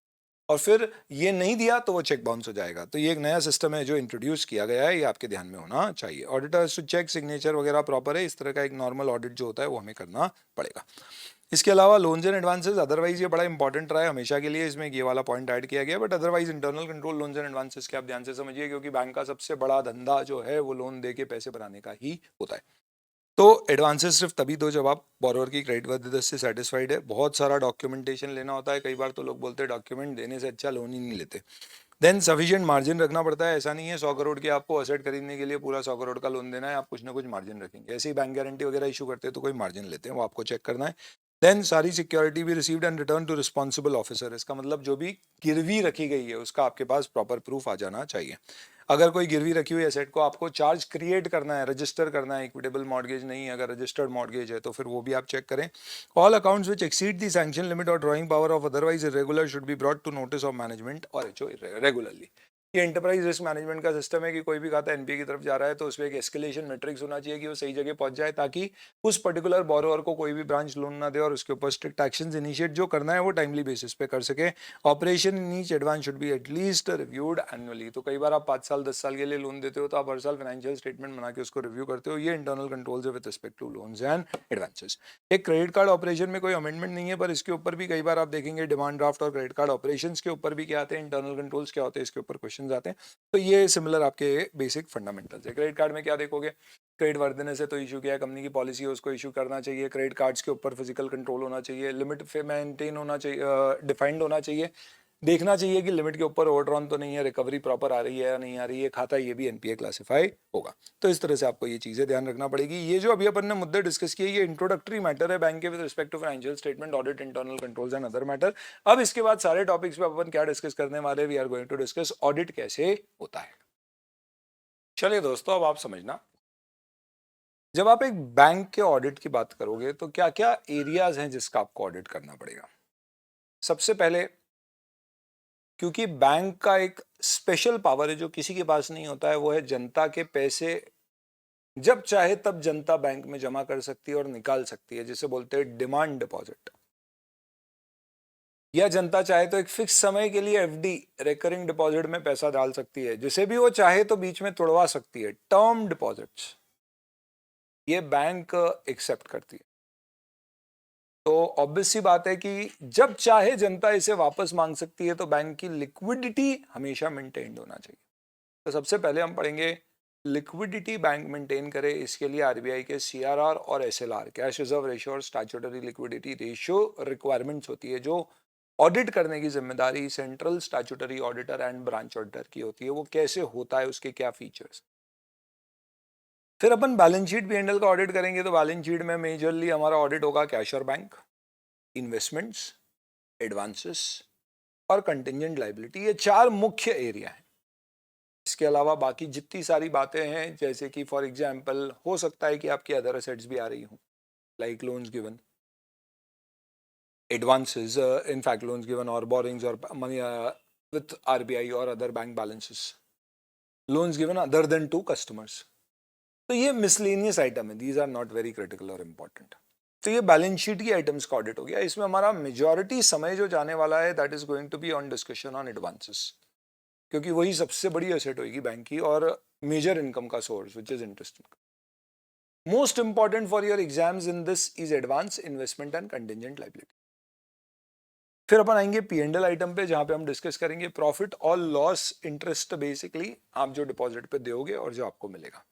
और फिर ये नहीं दिया तो वो चेक बाउंस हो जाएगा। तो ये एक नया सिस्टम है जो इंट्रोड्यूस किया गया है, ये आपके ध्यान में होना चाहिए। ऑडिटर्स टू चेक सिग्नेचर वगैरह प्रॉपर है, इस तरह का एक नॉर्मल ऑडिट जो होता है वो हमें करना पड़ेगा। इसके अलावा लोन्स एंड एडवांसेस, अदरवाइज ये बड़ा इंपॉर्टेंट रहा है हमेशा के लिए, इसमें ये वाला पॉइंट ऐड किया गया, but otherwise internal control loans and advances के आप ध्यान से समझिए, क्योंकि बैंक का सबसे बड़ा धंधा जो है वो लोन दे के पैसे बनाने का ही होता है। तो एडवांसेस सिर्फ तभी दो जब आप बोरोवर की क्रेडिटवर्दिता से सेटिस्फाइड है। बहुत सारा डॉक्यूमेंटेशन लेना होता है, कई बार तो लोग बोलते हैं डॉक्यूमेंट देने से अच्छा लोन ही नहीं लेते। देन सफिशिएंट मार्जिन रखना पड़ता है, ऐसा नहीं है 100 करोड़ की आपको असेट खरीदने के लिए पूरा 100 करोड़ का लोन देना है, आप कुछ ना कुछ मार्जिन रखेंगे। ऐसे ही बैंक गारंटी वगैरह इशू करते हैं तो कोई मार्जिन लेते हैं, वो आपको चेक करना है। देन सारी सिक्योरिटी भी received and return to responsible officer, इसका मतलब जो भी गिरवी रखी गई है उसका आपके पास प्रॉपर प्रूफ आ जाना चाहिए। अगर कोई गिरवी रखी हुई एसेट को आपको चार्ज क्रिएट करना है, रजिस्टर करना है, इक्विटेबल मॉर्गेज नहीं, अगर रजिस्टर्ड मॉर्गेज है तो फिर वो भी आप चेक करें। All accounts which exceed the sanction limit और drawing power of otherwise irregular should be brought to notice of management और एचओ रेगुलरली। ये एंटरप्राइज रिस्क मैनेजमेंट का सिस्टम है कि कोई भी खाता एनपीए की तरफ जा रहा है तो उसमें एक एस्केलेशन मैट्रिक्स होना चाहिए कि वो सही जगह पहुंच जाए, ताकि उस पर्टिकुलर बोरोवर को कोई भी ब्रांच लोन ना दे और उसके ऊपर स्ट्रिक्ट एक्शंस इनिशिएट जो करना है वो टाइमली बेसिस पे कर सके। Operation in each advance should be at least reviewed annually. तो कई बार आप 5 साल 10 साल के लिए लोन देते हो तो आप हर साल फाइनेंशियल स्टेटमेंट बना के उसको रिव्यू करते हो। ये इंटरनल कंट्रोल्स है with respect to loans and advances. एक क्रेडिट कार्ड ऑपरेशन में कोई अमेंडमेंट नहीं है, पर इसके ऊपर भी कई बार आप देखेंगे डिमांड ड्राफ्ट और क्रेडिट कार्ड ऑपरेशंस के ऊपर भी क्या आते हैं, इंटरनल कंट्रोल्स क्या होते हैं, इसके ऊपर क्वेश्चंस आते हैं। तो ये सिमिलर आपके बेसिक फंडामेंटल्स है। क्रेडिट कार्ड में क्या देखोगे, क्रेडिट वर्दिनेस है तो इशू किया है, कंपनी की पॉलिसी है उसको इशू करना चाहिए, क्रेडिट कार्ड्स के ऊपर फिजिकल कंट्रोल होना चाहिए, लिमिट मेंटेन होना चाहिए, डिफाइंड होना चाहिए, देखना चाहिए कि लिमिट के ऊपर ओवरड्रॉन तो नहीं है, रिकवरी प्रॉपर आ रही है या नहीं आ रही है, खाता ये भी एनपीए क्लासिफाई होगा। तो इस तरह से आपको ये चीजें ध्यान रखना पड़ेगी। ये जो अभी अपन ने मुद्दे डिस्कस किए ये इंट्रोडक्टरी मैटर है बैंक के with respect to financial statement, audit, internal controls and other matter. अब इसके बाद सारे टॉपिक्स पे अपन क्या डिस्कस करने वाले, we are going to discuss audit कैसे होता है। चलिए दोस्तों, अब आप समझना, जब आप एक बैंक के ऑडिट की बात करोगे तो क्या क्या एरियाज हैं जिसका आपको ऑडिट करना पड़ेगा। सबसे पहले, क्योंकि बैंक का एक स्पेशल पावर है जो किसी के पास नहीं होता है, वो है जनता के पैसे जब चाहे तब जनता बैंक में जमा कर सकती है और निकाल सकती है, जिसे बोलते हैं डिमांड डिपॉजिट। या जनता चाहे तो एक फिक्स समय के लिए एफडी रिकरिंग डिपॉजिट में पैसा डाल सकती है, जिसे भी वो चाहे तो बीच में तोड़वा सकती है, टर्म डिपॉजिट्स ये बैंक एक्सेप्ट करती है। तो ऑब्वियस सी बात है कि जब चाहे जनता इसे वापस मांग सकती है, तो बैंक की लिक्विडिटी हमेशा मेंटेन्ड होना चाहिए। तो सबसे पहले हम पढ़ेंगे लिक्विडिटी बैंक मेंटेन करे, इसके लिए आरबीआई के सीआरआर और एसएलआर, कैश रिजर्व रेशियो और स्टैट्यूटरी लिक्विडिटी रेशियो रिक्वायरमेंट्स होती है, जो ऑडिट करने की जिम्मेदारी central statutory auditor and branch auditor की होती है। वो कैसे होता है, उसके क्या फीचर्स। फिर अपन balance sheet P and L का ऑडिट करेंगे, तो बैलेंस शीट में मेजरली हमारा ऑडिट होगा कैश और बैंक, इन्वेस्टमेंट्स, एडवांसेस और कंटिंजेंट लायबिलिटी, ये 4 मुख्य एरिया हैं। इसके अलावा बाकी जितनी सारी बातें हैं, जैसे कि फॉर एग्जांपल हो सकता है कि आपकी अदर असेट्स भी आ रही हों, like loans given, advances, in fact loans given or borrowings or money with RBI or other bank balances, loans given other than to customers. तो ये मिसलेनियस आइटम है, these are not very critical और important. तो ये balance sheet की items का audit हो गया। इसमें हमारा मेजॉरिटी समय जो जाने वाला है that is going to be on discussion on advances, क्योंकि वही सबसे बड़ी एसेट होगी बैंक की और मेजर इनकम का source which is interest income. Most important for your exams in this is advance, investment and contingent liability. फिर अपन आएंगे P&L आइटम पे, जहां पे हम डिस्कस करेंगे प्रॉफिट और लॉस इंटरेस्ट, बेसिकली आप जो डिपॉजिट पे दोगे और जो आपको मिलेगा।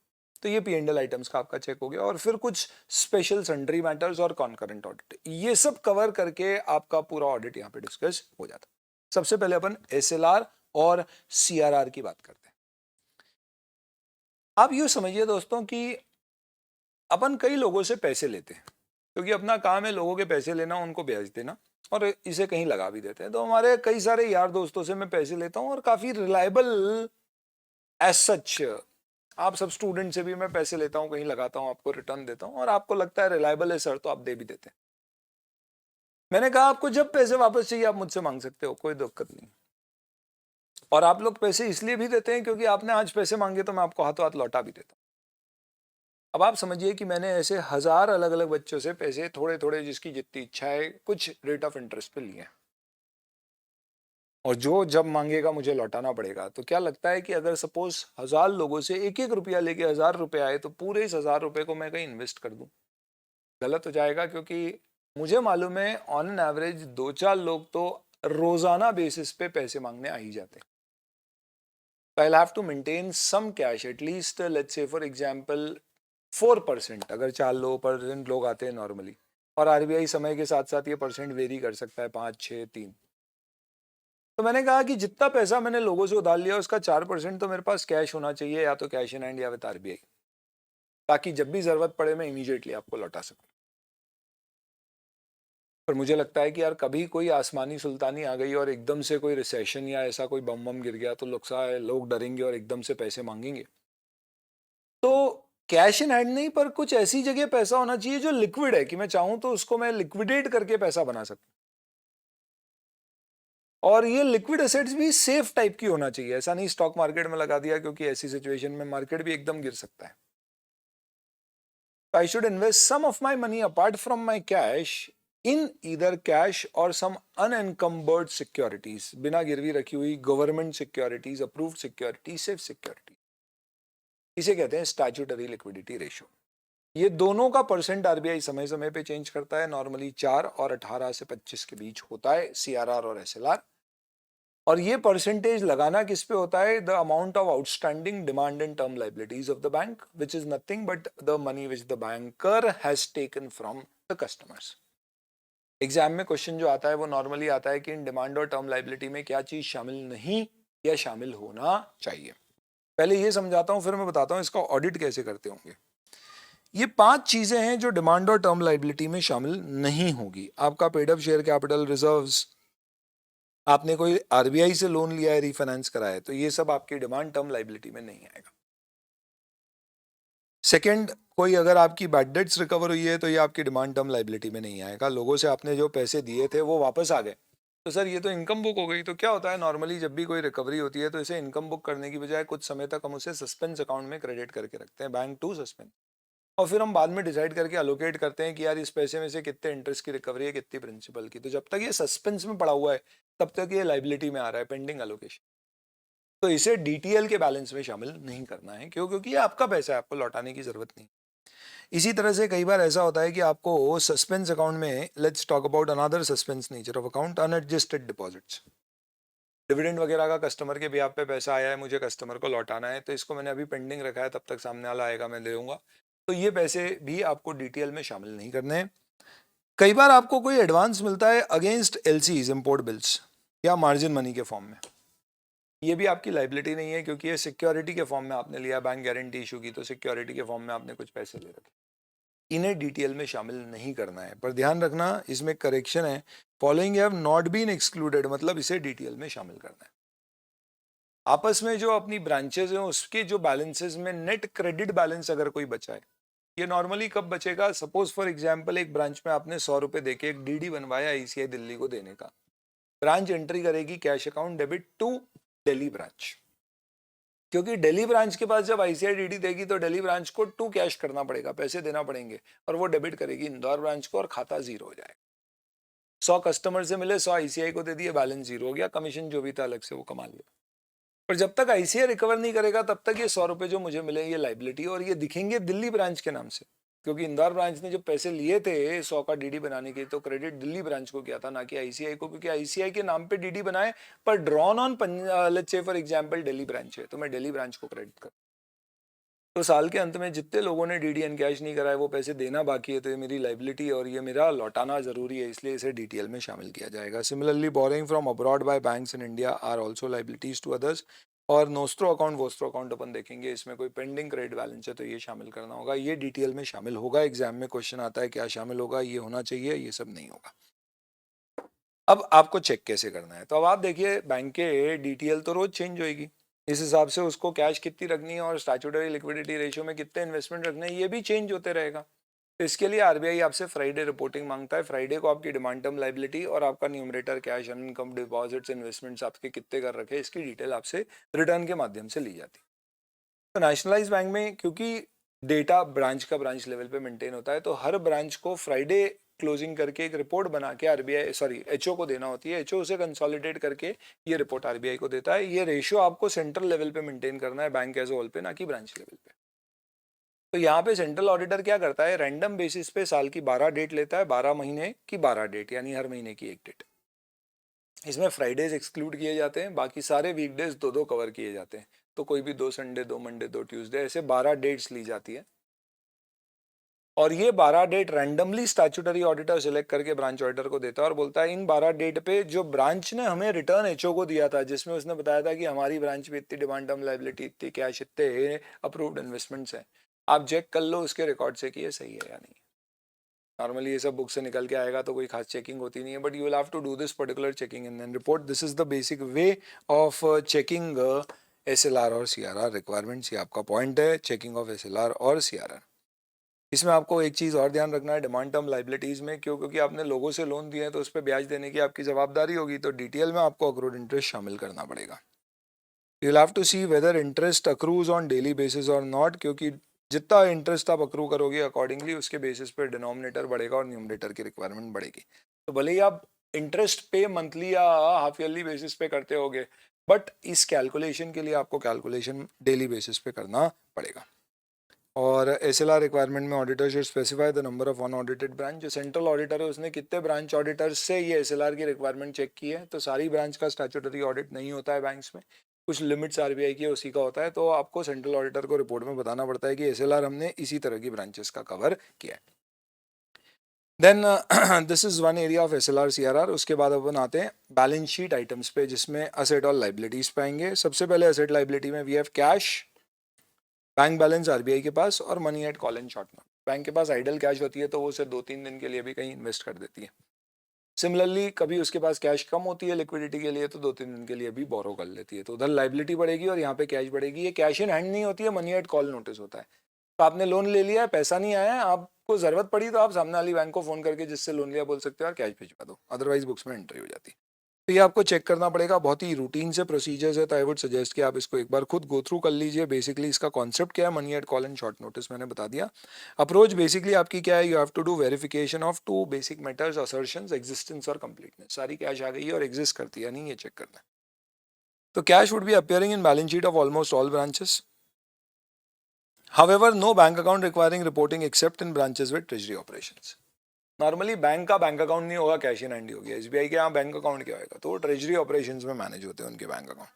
तो ये P&L आइटम्स का आपका चेक हो गया। और फिर कुछ स्पेशल सन्ड्री मैटर्स और कॉन्करेंट ऑडिट, ये सब कवर करके आपका पूरा ऑडिट यहाँ पे डिस्कस हो जाता है। सबसे पहले अपन SLR और CRR की बात करते हैं। आप यूँ समझिए दोस्तों कि अपन कई लोगों से पैसे लेते हैं, क्योंकि अपना काम है लोगों के पैसे लेना, उनको ब्याज देना और इसे कहीं लगा भी देते हैं। तो हमारे कई सारे यार दोस्तों से मैं पैसे लेता हूँ और काफ़ी रिलायबल एज सच, आप सब स्टूडेंट से भी मैं पैसे लेता हूँ, कहीं लगाता हूँ, आपको रिटर्न देता हूँ और आपको लगता है रिलायबल है सर, तो आप दे भी देते हैं। मैंने कहा आपको जब पैसे वापस चाहिए आप मुझसे मांग सकते हो, कोई दिक्कत नहीं। और आप लोग पैसे इसलिए भी देते हैं क्योंकि आपने आज पैसे मांगे तो मैं आपको हाथों हाथ लौटा भी देता हूँ। अब आप समझिए कि मैंने ऐसे 1000 अलग अलग बच्चों से पैसे थोड़े थोड़े जिसकी जितनी इच्छा है कुछ रेट ऑफ इंटरेस्ट पे लिए, और जो जब मांगेगा मुझे लौटाना पड़ेगा। तो क्या लगता है कि अगर सपोज 1000 लोगों से एक एक रुपया लेके 1000 रुपये आए तो पूरे इस 1000 रुपये को मैं कहीं इन्वेस्ट कर दूं, गलत हो जाएगा। क्योंकि मुझे मालूम है ऑन एन एवरेज 2-4 लोग तो रोजाना बेसिस पे पैसे मांगने आ ही जाते हैं। तो I have to maintain some cash at least, let's say for example 4%, अगर 4% लोग आते हैं नॉर्मली, और आरबीआई समय के साथ साथ ये परसेंट वेरी कर सकता है 5, 6, 3। तो मैंने कहा कि जितना पैसा मैंने लोगों से उधार लिया उसका 4% तो मेरे पास कैश होना चाहिए, या तो कैश इन हैंड या विद आरबीआई, ताकि जब भी जरूरत पड़े मैं इमीडिएटली आपको लौटा सकूं। पर मुझे लगता है कि यार कभी कोई आसमानी सुल्तानी आ गई और एकदम से कोई रिसेशन या ऐसा कोई बम बम गिर गया तो लोग डरेंगे और एकदम से पैसे मांगेंगे। तो कैश इन हैंड नहीं, पर कुछ ऐसी जगह पैसा होना चाहिए जो लिक्विड है कि मैं चाहूं तो उसको मैं लिक्विडेट करके पैसा बना सकूं। और ये लिक्विड एसेट्स भी सेफ टाइप की होना चाहिए, ऐसा नहीं स्टॉक मार्केट में लगा दिया, क्योंकि ऐसी सिचुएशन में मार्केट भी एकदम गिर सकता है। I should invest some of my money apart from my cash in either cash और सम अनएनकम्बर्ड सिक्योरिटीज, बिना गिरवी रखी हुई government securities, approved security, safe security. इसे कहते हैं स्टैट्यूटरी लिक्विडिटी रेशियो। ये दोनों का परसेंट आरबीआई समय समय पे चेंज करता है, नॉर्मली 4 और 18 से 25 के बीच होता है सीआरआर और एसएलआर। और ये परसेंटेज लगाना किस पे होता है? The amount of outstanding demand and term liabilities of the bank, which is nothing but the money which the banker has taken from the customers. Exam में क्वेश्चन जो आता है वो नॉर्मली आता है कि इन डिमांड और टर्म लायबिलिटी में क्या चीज शामिल नहीं या शामिल होना चाहिए। पहले ये समझाता हूं फिर मैं बताता हूं इसका ऑडिट कैसे करते होंगे। ये 5 चीजें हैं जो डिमांड और टर्म लायबिलिटी में शामिल नहीं होगी। आपका paid up share capital, reserves, आपने कोई आरबीआई से लोन लिया है, रीफाइनेंस कराया है, तो ये सब आपकी डिमांड टर्म लायबिलिटी में नहीं आएगा। सेकंड, कोई अगर आपकी बैड डेट्स रिकवर हुई है तो ये आपकी डिमांड टर्म लायबिलिटी में नहीं आएगा। लोगों से आपने जो पैसे दिए थे वो वापस आ गए, तो सर ये तो इनकम बुक हो गई। तो क्या होता है नॉर्मली जब भी कोई रिकवरी होती है तो इसे इनकम बुक करने की बजाय कुछ समय तक हम उसे सस्पेंस अकाउंट में क्रेडिट करके रखते हैं, बैंक टू सस्पेंस, और फिर हम बाद में डिसाइड करके अलोकेट करते हैं कि यार इस पैसे में से कितने इंटरेस्ट की रिकवरी है, कितनी प्रिंसिपल की। तो जब तक ये सस्पेंस में पड़ा हुआ है तब तक ये लायबिलिटी में आ रहा है, पेंडिंग अलोकेशन। तो इसे डीटीएल के बैलेंस में शामिल नहीं करना है। क्यों? क्योंकि ये आपका पैसा है, आपको लौटाने की जरूरत नहीं। इसी तरह से कई बार ऐसा होता है कि आपको सस्पेंस अकाउंट में, let's talk about another suspense nature of account, unadjusted deposits, dividend वगैरह का कस्टमर के बिहाफ पे पैसा आया है, मुझे कस्टमर को लौटाना है, तो इसको मैंने अभी पेंडिंग रखा है, तब तक सामने वाला आएगा मैं दे दूंगा। तो ये पैसे भी आपको डीटीएल में शामिल नहीं करने हैं। कई बार आपको कोई एडवांस मिलता है अगेंस्ट एलसीज, इंपोर्ट बिल्स, या मार्जिन मनी के फॉर्म में, ये भी आपकी लायबिलिटी नहीं है, क्योंकि ये सिक्योरिटी के फॉर्म में आपने लिया, बैंक गारंटी इशू की, तो सिक्योरिटी के फॉर्म में आपने कुछ पैसे ले रखे, इन्हें डीटीएल में शामिल नहीं करना है। पर ध्यान रखना इसमें करेक्शन है, following have not been excluded मतलब इसे डिटेल में शामिल करना है। आपस में जो अपनी ब्रांचेस हैं उसके जो बैलेंसेस में नेट क्रेडिट बैलेंस अगर कोई बचा है, ये नॉर्मली कब बचेगा? सपोज फॉर एग्जांपल एक ब्रांच में आपने 100 रुपए देके एक डीडी बनवाया आईसीआई दिल्ली को देने का, ब्रांच एंट्री करेगी cash account debit to Delhi branch, क्योंकि दिल्ली ब्रांच के पास जब आईसीआई डीडी देगी तो दिल्ली ब्रांच को टू कैश करना पड़ेगा, पैसे देना पड़ेंगे, और वो डेबिट करेगी इंदौर ब्रांच को और खाता जीरो हो जाएगा। 100 कस्टमर से मिले, 100 आईसीआई को दे दिए, बैलेंस जीरो हो गया, कमीशन जो भी था अलग से वो कमा लिया। पर जब तक आईसीआई रिकवर नहीं करेगा तब तक ये 100 रुपए जो मुझे मिले ये लाइबिलिटी और ये दिखेंगे दिल्ली ब्रांच के नाम से, क्योंकि इंदौर ब्रांच ने जब पैसे लिए थे 100 का डीडी बनाने के तो क्रेडिट दिल्ली ब्रांच को किया था, ना कि आईसीआई को, क्योंकि आईसीआई के नाम पे डीडी बनाए पर drawn on let's say for example Delhi branch है तो मैं दिल्ली ब्रांच को क्रेडिट कर। तो साल के अंत में जितने लोगों ने डीडी एन कैश नहीं कराए वो पैसे देना बाकी है, तो ये मेरी लाइबिलिटी और ये मेरा लौटाना जरूरी है, इसलिए इसे डिटेल में शामिल किया जाएगा। Similarly borrowing from abroad by banks in India are also liabilities to others. और नोस्ट्रो अकाउंट वोस्ट्रो अकाउंट अपन देखेंगे, इसमें कोई पेंडिंग क्रेडिट बैलेंस है तो ये शामिल करना होगा, ये डिटेल में शामिल होगा। एग्जाम में क्वेश्चन आता है क्या शामिल होगा, ये होना चाहिए, ये सब नहीं होगा। अब आपको चेक कैसे करना है, तो अब आप देखिए बैंक के डिटेल तो रोज चेंज होगी, इस हिसाब से उसको कैश कितनी रखनी है और स्टैट्यूटरी लिक्विडिटी रेशियो में कितने इन्वेस्टमेंट रखने हैं ये भी चेंज होते रहेगा। तो इसके लिए आरबीआई आपसे फ्राइडे रिपोर्टिंग मांगता है। फ्राइडे को आपकी डिमांड टर्म लाइबिलिटी और आपका numerator cash, income, deposits, investments आपके कितने कर रखे इसकी डिटेल आपसे रिटर्न के माध्यम से ली जाती है। तो नेशनलाइज बैंक में क्योंकि डेटा ब्रांच का ब्रांच लेवल पे मेंटेन होता है तो हर ब्रांच को फ्राइडे क्लोजिंग करके एक रिपोर्ट बना के एचओ को देना होती है। एचओ उसे कंसोलिडेट करके ये रिपोर्ट आरबीआई को देता है। ये रेशियो आपको सेंट्रल लेवल पे मेंटेन करना है बैंक एज होल पे, ना कि ब्रांच लेवल पे। तो यहाँ पे सेंट्रल ऑडिटर क्या करता है, रैंडम बेसिस पे साल की 12 डेट लेता है, 12 महीने की 12 डेट, यानी हर महीने की एक डेट। इसमें फ्राइडेज एक्सक्लूड किए जाते हैं, बाकी सारे वीकडेज दो दो कवर किए जाते हैं। तो कोई भी 2 संडे, 2 मंडे, 2 ट्यूसडे, ऐसे 12 डेट्स ली जाती है। और ये 12 date randomly statutory auditor select करके ब्रांच ऑडिटर को देता है और बोलता है इन 12 डेट पे जो ब्रांच ने हमें रिटर्न एचओ को दिया था, जिसमें उसने बताया था कि हमारी ब्रांच में इतनी डिमांड टर्म लायबिलिटी, इतनी कैश, इतने अप्रूव्ड इन्वेस्टमेंट्स हैं, आप चेक कर लो उसके रिकॉर्ड से कि ये सही है या नहीं। नॉर्मली ये सब बुक से निकल के आएगा तो कोई खास चेकिंग होती नहीं है, but you will have to do this particular checking and then report. This is the basic way of checking SLR और सीआरआर रिक्वायरमेंट्स। ये आपका पॉइंट है, चेकिंग ऑफ एसएलआर और सीआरआर। इसमें आपको एक चीज़ और ध्यान रखना है डिमांड टर्म लाइबिलिटीज़ में, क्योंकि आपने लोगों से लोन दिए हैं तो उस पर ब्याज देने की आपकी जवाबदारी होगी, तो डिटेल में आपको अक्रूड इंटरेस्ट शामिल करना पड़ेगा। You will have to see whether interest accrues on daily basis और नॉट, क्योंकि जितना इंटरेस्ट आप अक्रू करोगे अकॉर्डिंगली उसके बेसिस पे डिनोमिनेटर बढ़ेगा और न्यूमरेटर की रिक्वायरमेंट बढ़ेगी। तो भले ही आप इंटरेस्ट पे मंथली या हाफ ईयरली बेसिस पे करते होगे, बट इस कैलकुलेशन के लिए आपको कैलकुलेशन डेली बेसिस पे करना पड़ेगा। और एसएलआर रिक्वायरमेंट में auditor should specify the number of unaudited branch. जो सेंट्रल ऑडिटर है उसने कितने ब्रांच ऑडिटर से ये एसएलआर की रिक्वायरमेंट चेक की है। तो सारी ब्रांच का स्टैट्यूटरी ऑडिट नहीं होता है बैंक्स में, कुछ लिमिट्स आरबीआई की उसी का होता है, तो आपको सेंट्रल ऑडिटर को रिपोर्ट में बताना पड़ता है कि एसएलआर हमने इसी तरह की ब्रांचेस का कवर किया है। Then this is one area of SLR CRR. उसके बाद अपन आते हैं बैलेंस शीट आइटम्स पे, जिसमें असेट और लाइबिलिटीज पाएंगे। सबसे पहले असेट लाइबिलिटी में we have cash, bank balance RBI के पास, और money at call and short notice. Bank के पास आइडल कैश होती है तो वो उसे 2-3 दिन के लिए भी कहीं इन्वेस्ट कर देती है। सिमिलरली कभी उसके पास कैश कम होती है लिक्विडिटी के लिए तो 2-3 दिन के लिए भी बोरो कर लेती है, तो उधर लाइबिलिटी बढ़ेगी और यहाँ पे कैश बढ़ेगी। ये कैश इन हैंड नहीं होती है, मनी एट कॉल नोटिस होता है। तो आपने लोन ले लिया है, पैसा नहीं आया है, आपको जरूरत पड़ी तो आप सामने वाली बैंक को फोन करके जिससे लोन लिया बोल सकते हो यार कैश भिजवा दो, अदरवाइज बुक्स में एंट्री हो जाती है। तो ये आपको चेक करना पड़ेगा, बहुत ही रूटीन से प्रोसीजर्स है, तो आई वुड सजेस्ट कि आप इसको एक बार खुद गो थ्रू कर लीजिए। बेसिकली इसका कॉन्सेप्ट क्या है, money at call and short notice मैंने बता दिया। अप्रोच बेसिकली आपकी क्या है, you have to do verification of 2 basic matters, assertions, existence और कंप्लीटनेस। सारी कैश आ गई है और एग्जिस्ट करती है नहीं, ये चेक करना है। तो cash would be appearing in balance sheet of almost all branches. However, no bank account requiring reporting except in branches with treasury operations. Normally bank का बैंक अकाउंट नहीं होगा, कैश इन हैंड ही होगी। SBI के यहाँ bank account क्या होगा, तो वो ट्रेजरी ऑपरेशंस में मैनेज होते हैं उनके bank account.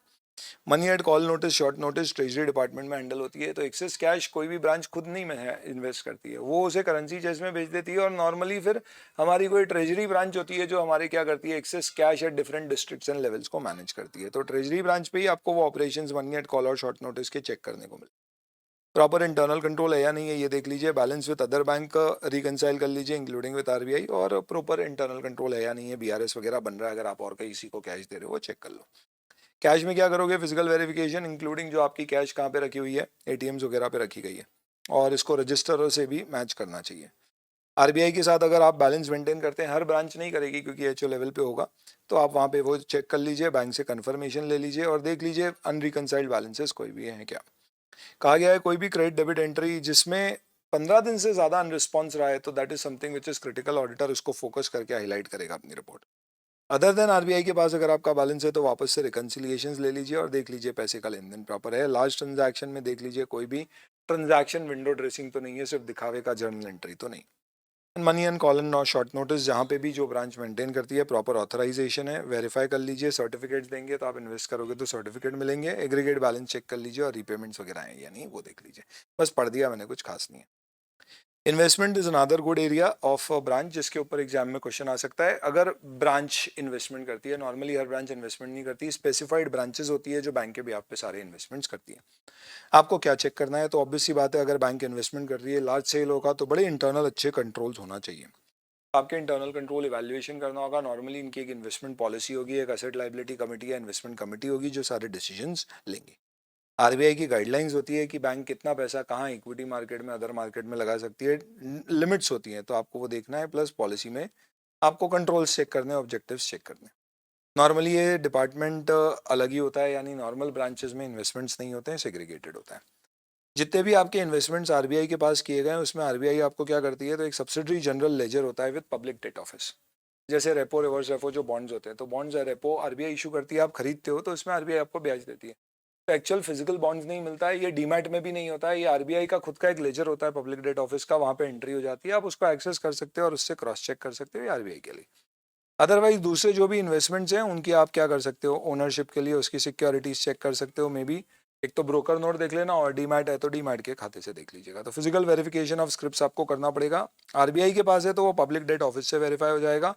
Money at call notice, short notice treasury department में हैंडल होती है। तो एक्सेस कैश कोई भी ब्रांच खुद नहीं इन्वेस्ट करती है, वो उसे करेंसी चेस में भेज देती है। और नॉर्मली फिर हमारी कोई ट्रेजरी ब्रांच होती है जो हमारे क्या करती है, access cash at different districts and levels को मैनेज करती है। तो ट्रेजरी ब्रांच पे ही आपको वो ऑपरेशंस मनी एट कॉल और शॉर्ट नोटिस के चेक करने को मिलते हैं। प्रॉपर इंटरनल कंट्रोल है या नहीं है ये देख लीजिए, balance with other bank reconcile कर लीजिए इंक्लूडिंग विद आरबीआई, और प्रॉपर इंटरनल कंट्रोल है या नहीं है, बीआरएस वगैरह बन रहा है, अगर आप और किसी को कैश दे रहे हो वो चेक कर लो। कैश में क्या करोगे, फिजिकल वेरिफिकेशन इंक्लूडिंग जो आपकी कैश कहाँ पे रखी हुई है, एटीएम्स वगैरह पे रखी गई है, और इसको रजिस्टरों से भी मैच करना चाहिए। आरबीआई के साथ अगर आप बैलेंस मेंटेन करते हैं, हर ब्रांच नहीं करेगी क्योंकि एचओ लेवल पे होगा, तो आप वहाँ पे वो चेक कर लीजिए, बैंक से कंफर्मेशन ले लीजिए और देख लीजिए अनरिकंसाइल्ड बैलेंसेस कोई भी हैं क्या। कहा गया है कोई भी क्रेडिट डेबिट एंट्री जिसमें 15 दिन से ज़्यादा अनरिस्पॉन्स रहा है तो that is something which is critical, auditor उसको फोकस करके हाईलाइट करेगा अपनी रिपोर्ट। अदर देन आरबीआई के पास अगर आपका बैलेंस है तो वापस से रिकंसिलिएशंस ले लीजिए और देख लीजिए पैसे का लेन देन प्रॉपर है। लार्ज ट्रांजैक्शन में देख लीजिए कोई भी ट्रांजैक्शन विंडो ड्रेसिंग तो नहीं है, सिर्फ दिखावे का जर्नल एंट्री तो नहीं। Money and call and short notice जहाँ पे भी जो ब्रांच मेंटेन करती है प्रॉपर ऑथराइजेशन है, वेरीफाई कर लीजिए, सर्टिफिकेट्स देंगे तो आप इन्वेस्ट करोगे तो सर्टिफिकेट मिलेंगे, एग्रीगेट बैलेंस चेक कर लीजिए और रीपेमेंट्स वगैरह हैं या नहीं वो देख लीजिए। बस पढ़ दिया मैंने, कुछ खास नहीं है। Investment is another good area of branch जिसके ऊपर एग्जाम में क्वेश्चन आ सकता है। अगर ब्रांच इन्वेस्टमेंट करती है, नॉर्मली हर ब्रांच इन्वेस्टमेंट नहीं करती, स्पेसिफाइड ब्रांचेस होती है जो बैंक के बिहाफ पे सारे इन्वेस्टमेंट्स करती है। आपको क्या चेक करना है, तो ऑब्वियस सी बात है अगर बैंक इन्वेस्टमेंट कर रही है, लार्ज सेल होगा तो बड़े इंटरनल अच्छे कंट्रोल्स होना चाहिए। आपके इंटरनल कंट्रोल इवैल्यूएशन करना होगा। नॉर्मली इनकी एक इन्वेस्टमेंट पॉलिसी होगी, एक एसेट लायबिलिटी कमेटी या इन्वेस्टमेंट कमेटी होगी जो सारे डिसीजंस लेंगे। आरबीआई की गाइडलाइंस होती है कि बैंक कितना पैसा कहाँ इक्विटी मार्केट में, अदर मार्केट में लगा सकती है, लिमिट्स होती हैं तो आपको वो देखना है, प्लस पॉलिसी में आपको कंट्रोल्स चेक करने, ऑब्जेक्टिव्स चेक करने। नॉर्मली ये डिपार्टमेंट अलग ही होता है, यानी नॉर्मल ब्रांचेस में इन्वेस्टमेंट्स नहीं होते हैं, सेग्रीगेटेड होता है। जितने भी आपके इन्वेस्टमेंट्स आरबीआई के पास किए गए हैं उसमें आरबीआई आपको क्या करती है, तो एक सब्सिडरी जनरल लेजर होता है विद पब्लिक डेट ऑफिस। जैसे रेपो, रिवर्स रेपो जो बॉन्ड्स होते हैं, तो बॉन्ड्स रेपो आरबीआई इशू करती है, आप खरीदते हो तो इसमें आरबीआई आपको ब्याज देती है। तो एक्चुअल फिजिकल बॉन्ड्स नहीं मिलता है, ये डीमैट में भी नहीं होता है, ये आरबीआई का खुद का एक लेजर होता है पब्लिक डेट ऑफिस का, वहाँ पे एंट्री हो जाती है, आप उसको एक्सेस कर सकते हो और उससे क्रॉस चेक कर सकते हो आरबीआई के लिए। अदरवाइज दूसरे जो भी इन्वेस्टमेंट्स हैं उनकी आप क्या कर सकते हो, ओनरशिप के लिए उसकी सिक्योरिटीज चेक कर सकते हो, मे बी एक तो ब्रोकर नोट देख लेना, और डीमैट है तो डीमैट के खाते से देख लीजिएगा। तो फिजिकल वेरिफिकेशन ऑफ स्क्रिप्ट्स आपको करना पड़ेगा। आरबीआई के पास है तो वो पब्लिक डेट ऑफिस से वेरीफाई हो जाएगा।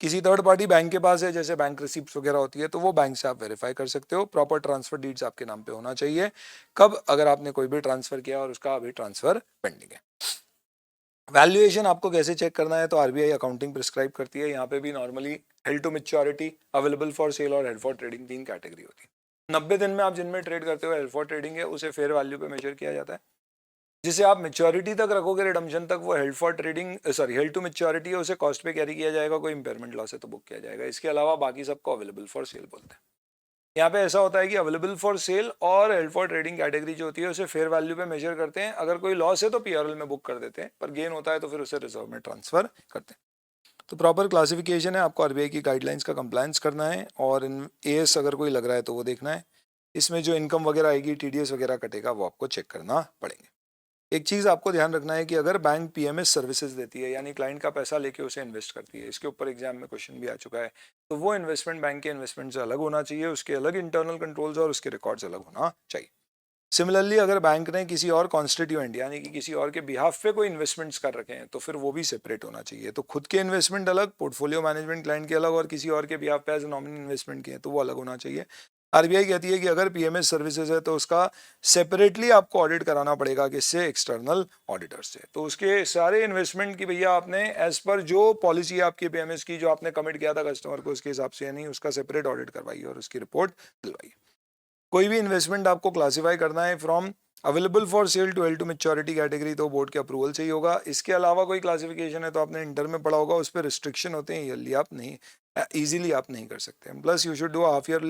किसी थर्ड पार्टी बैंक के पास है, जैसे बैंक रिसिप्ट वगैरह होती है, तो वो बैंक से आप वेरीफाई कर सकते हो। प्रॉपर ट्रांसफर डीड्स आपके नाम पे होना चाहिए, कब, अगर आपने कोई भी ट्रांसफर किया और उसका अभी ट्रांसफर पेंडिंग है। वैल्यूएशन आपको कैसे चेक करना है, तो आरबीआई अकाउंटिंग प्रिस्क्राइब करती है। यहाँ पे भी normally held to maturity, available for sale और हेल्ड फॉर ट्रेडिंग, तीन कैटेगरी होती है। 90 दिन में आप जिनमें ट्रेड करते हो हेल्ड फॉर ट्रेडिंग है, उसे फेयर वैल्यू पे मेजर किया जाता है। जिसे आप मैच्योरिटी तक रखोगे, रिडम्पशन तक, वो held for trading, sorry held to maturity है, उसे कॉस्ट पे कैरी किया जाएगा, कोई इंपेयरमेंट लॉस है तो बुक किया जाएगा। इसके अलावा बाकी सबको अवेलेबल फॉर सेल बोलते हैं। यहाँ पे ऐसा होता है कि अवेलेबल फॉर सेल और हेल्ड फॉर ट्रेडिंग कैटेगरी जो होती है उसे फेयर वैल्यू पे मेजर करते हैं। अगर कोई लॉस है तो पीआरएल में बुक कर देते हैं, पर गेन होता है तो फिर उसे रिजर्व में ट्रांसफर करते हैं। तो प्रॉपर क्लासिफिकेशन है, आपको आरबीआई की गाइडलाइंस का कंप्लायंस करना है, और इन एएस अगर कोई लग रहा है तो वो देखना है। इसमें जो इनकम वगैरह आएगी, टीडीएस वगैरह कटेगा, वो आपको चेक करना पड़ेंगे। एक चीज़ आपको ध्यान रखना है कि अगर बैंक पीएमएस सर्विसेज देती है, यानी क्लाइंट का पैसा लेके उसे इन्वेस्ट करती है, इसके ऊपर एग्जाम में क्वेश्चन भी आ चुका है, तो वो इन्वेस्टमेंट बैंक के इन्वेस्टमेंट से अलग होना चाहिए, उसके अलग इंटरनल कंट्रोल्स और उसके रिकॉर्ड्स अलग होना चाहिए। सिमिलरली अगर बैंक ने किसी और कॉन्स्टिट्यूएंट यानी कि किसी और के बिहाफ पे कोई इन्वेस्टमेंट्स कर रखे हैं तो फिर वो भी सेपरेट होना चाहिए। तो खुद के इन्वेस्टमेंट अलग, पोर्टफोलियो मैनेजमेंट क्लाइंट के अलग, और किसी और के बिहाफ पे एज नॉमिनी इन्वेस्टमेंट किए तो वो अलग होना चाहिए। आरबीआई कहती है कि अगर पीएमएस सर्विसेज है तो उसका सेपरेटली आपको ऑडिट कराना पड़ेगा, किससे, एक्सटर्नल ऑडिटर से। तो उसके सारे इन्वेस्टमेंट की भैया आपने एज पर जो पॉलिसी आपकी पीएमएस की जो आपने कमिट किया था कस्टमर को, उसके हिसाब से यानी उसका सेपरेट ऑडिट करवाइए और उसकी रिपोर्ट दिलवाइए। कोई भी इन्वेस्टमेंट आपको क्लासिफाई करना है from available for sale to held to maturity category, तो बोर्ड के अप्रूवल से ही होगा। इसके अलावा कोई क्लासिफिकेशन है तो आपने इंटर में पढ़ा होगा, उस पर रिस्ट्रिक्शन होते हैं, ईयरली आप नहीं, इजीली आप नहीं कर सकते। Plus you should do half year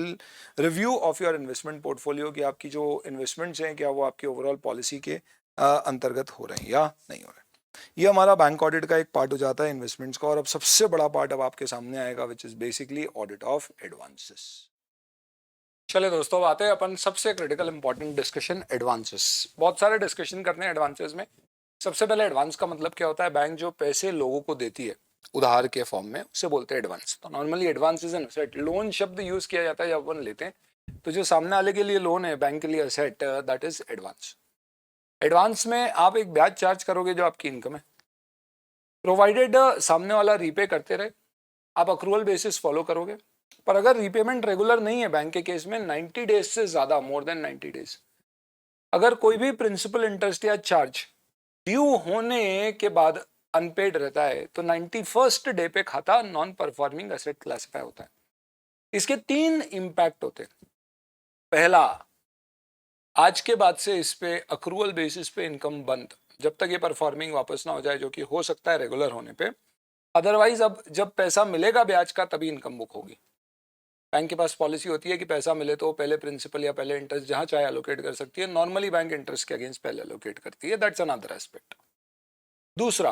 review of your investment portfolio कि आपकी जो इन्वेस्टमेंट्स हैं क्या वो आपकी ओवरऑल पॉलिसी के अंतर्गत हो रहे हैं या नहीं हो रहे हैं। ये हमारा बैंक ऑडिट का एक पार्ट हो जाता है इन्वेस्टमेंट्स का। और अब सबसे बड़ा पार्ट अब आपके सामने आएगा, which is basically audit of advances. चले दोस्तों, अब आते हैं अपन सबसे क्रिटिकल इंपॉर्टेंट डिस्कशन, एडवांसेस। बहुत सारे डिस्कशन करते हैं एडवांसेस में। सबसे पहले एडवांस का मतलब क्या होता है, बैंक जो पैसे लोगों को देती है उधार के फॉर्म में, उसे बोलते हैं एडवांस। तो normally advance is an asset, loan शब्द यूज किया जाता है जब अपन लेते हैं, तो जो सामने वाले के लिए लोन है, बैंक के लिए asset, that is advance. Advance में आप एक ब्याज चार्ज करोगे जो आपकी इनकम है, प्रोवाइडेड सामने वाला रीपे करते रहे, आप अक्रूवल बेसिस फॉलो करोगे। पर अगर रीपेमेंट रेगुलर नहीं है बैंक के केस में, 90 डेज से ज्यादा, मोर देन 90 डेज, अगर कोई भी प्रिंसिपल इंटरेस्ट या चार्ज ड्यू होने के बाद अनपेड रहता है तो 91st डे पे खाता नॉन परफॉर्मिंग एसेट क्लासिफाई होता है। इसके 3 इंपैक्ट होते हैं। पहला, आज के बाद से इस पे अक्रूवल बेसिस पे इनकम बंद, जब तक ये परफॉर्मिंग वापस ना हो जाए, जो कि हो सकता है रेगुलर होने पे। अदरवाइज अब जब पैसा मिलेगा ब्याज का तभी इनकम बुक होगी। बैंक के पास पॉलिसी होती है कि पैसा मिले तो पहले प्रिंसिपल या पहले इंटरेस्ट जहां चाहे एलोकेट कर सकती है। नॉर्मली बैंक इंटरेस्ट के अगेंस्ट पहले एलोकेट करती है। That's another aspect. दूसरा,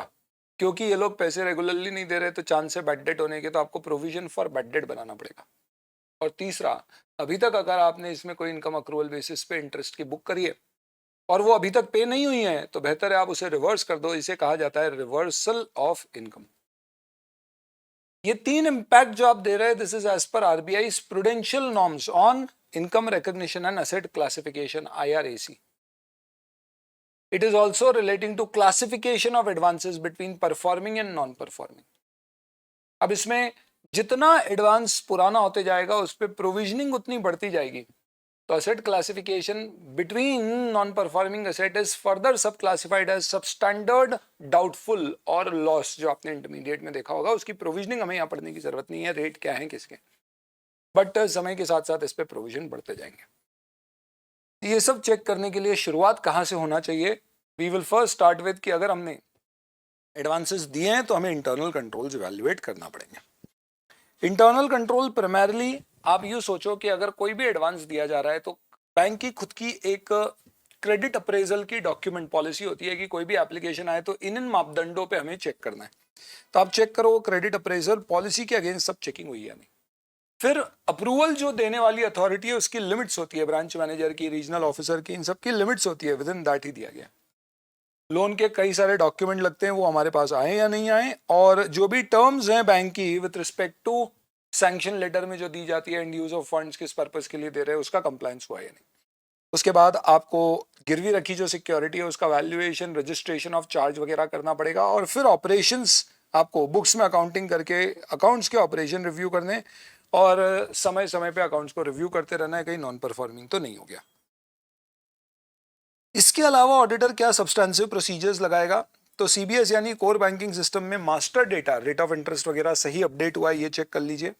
क्योंकि ये लोग पैसे रेगुलरली नहीं दे रहे तो चांस है बैड डेट होने के, तो आपको प्रोविजन फॉर बैड डेट बनाना पड़ेगा। और तीसरा, अभी तक अगर आपने इसमें कोई इनकम अक्रूवल बेसिस पे इंटरेस्ट की बुक करी है और वो अभी तक पे नहीं हुई है तो बेहतर है आप उसे रिवर्स कर दो। इसे कहा जाता है रिवर्सल ऑफ इनकम। ये 3 इंपैक्ट जो आप दे रहे हैं, this is as per RBI prudential norms on income recognition and asset classification, IRAC. It is also relating to classification of advances between performing and non-performing. अब इसमें जितना एडवांस पुराना होते जाएगा उस पर प्रोविजनिंग उतनी बढ़ती जाएगी। तो asset classification between non performing asset is further सब क्लासिफाइड एज सबस्टैंडर्ड, डाउटफुल और लॉस। जो आपने इंटरमीडिएट में देखा होगा, उसकी प्रोविजनिंग हमें यहाँ पढ़ने की जरूरत नहीं है, रेट क्या है किसके, बट समय के साथ साथ इस पर प्रोविजन बढ़ते जाएंगे। ये सब चेक करने के लिए शुरुआत कहाँ से होना चाहिए? We will first start with कि अगर हमने एडवांसेस दिए हैं तो हमें इंटरनल कंट्रोल्स इवैल्यूएट करना पड़ेंगे। इंटरनल कंट्रोल प्राइमरीली आप यूँ सोचो कि अगर कोई भी एडवांस दिया जा रहा है तो बैंक की खुद की एक क्रेडिट अप्रेजल की डॉक्यूमेंट पॉलिसी होती है कि कोई भी एप्लीकेशन आए तो इन मापदंडों पे हमें चेक करना है। तो आप चेक करो क्रेडिट अप्रेजल पॉलिसी के अगेंस्ट सब चेकिंग हुई है या नहीं। फिर अप्रूवल जो देने वाली अथॉरिटी है उसकी लिमिट्स होती है, ब्रांच मैनेजर की, रीजनल ऑफिसर की, इन सब की लिमिट्स होती है, विद इन दैट ही दिया गया। लोन के कई सारे डॉक्यूमेंट लगते हैं, वो हमारे पास आए या नहीं आए, और जो भी टर्म्स हैं बैंक की with respect to sanction letter में जो दी जाती है एंड यूज ऑफ फंड्स किस पर्पस के लिए दे रहे हैं, उसका कंप्लायंस हुआ या नहीं। उसके बाद आपको गिरवी रखी जो सिक्योरिटी है उसका वैल्यूएशन, रजिस्ट्रेशन ऑफ चार्ज वगैरह करना पड़ेगा, और फिर ऑपरेशंस आपको बुक्स में अकाउंटिंग करके अकाउंट्स के ऑपरेशन रिव्यू करने और समय समय पे अकाउंट्स को रिव्यू करते रहना है, कहीं नॉन परफॉर्मिंग तो नहीं हो गया। इसके अलावा ऑडिटर क्या सब्सटेंसिव प्रोसीजर्स लगाएगा? तो सीबीएस यानी कोर बैंकिंग सिस्टम में master data, rate of interest वगैरह सही अपडेट हुआ है ये चेक कर लीजिए।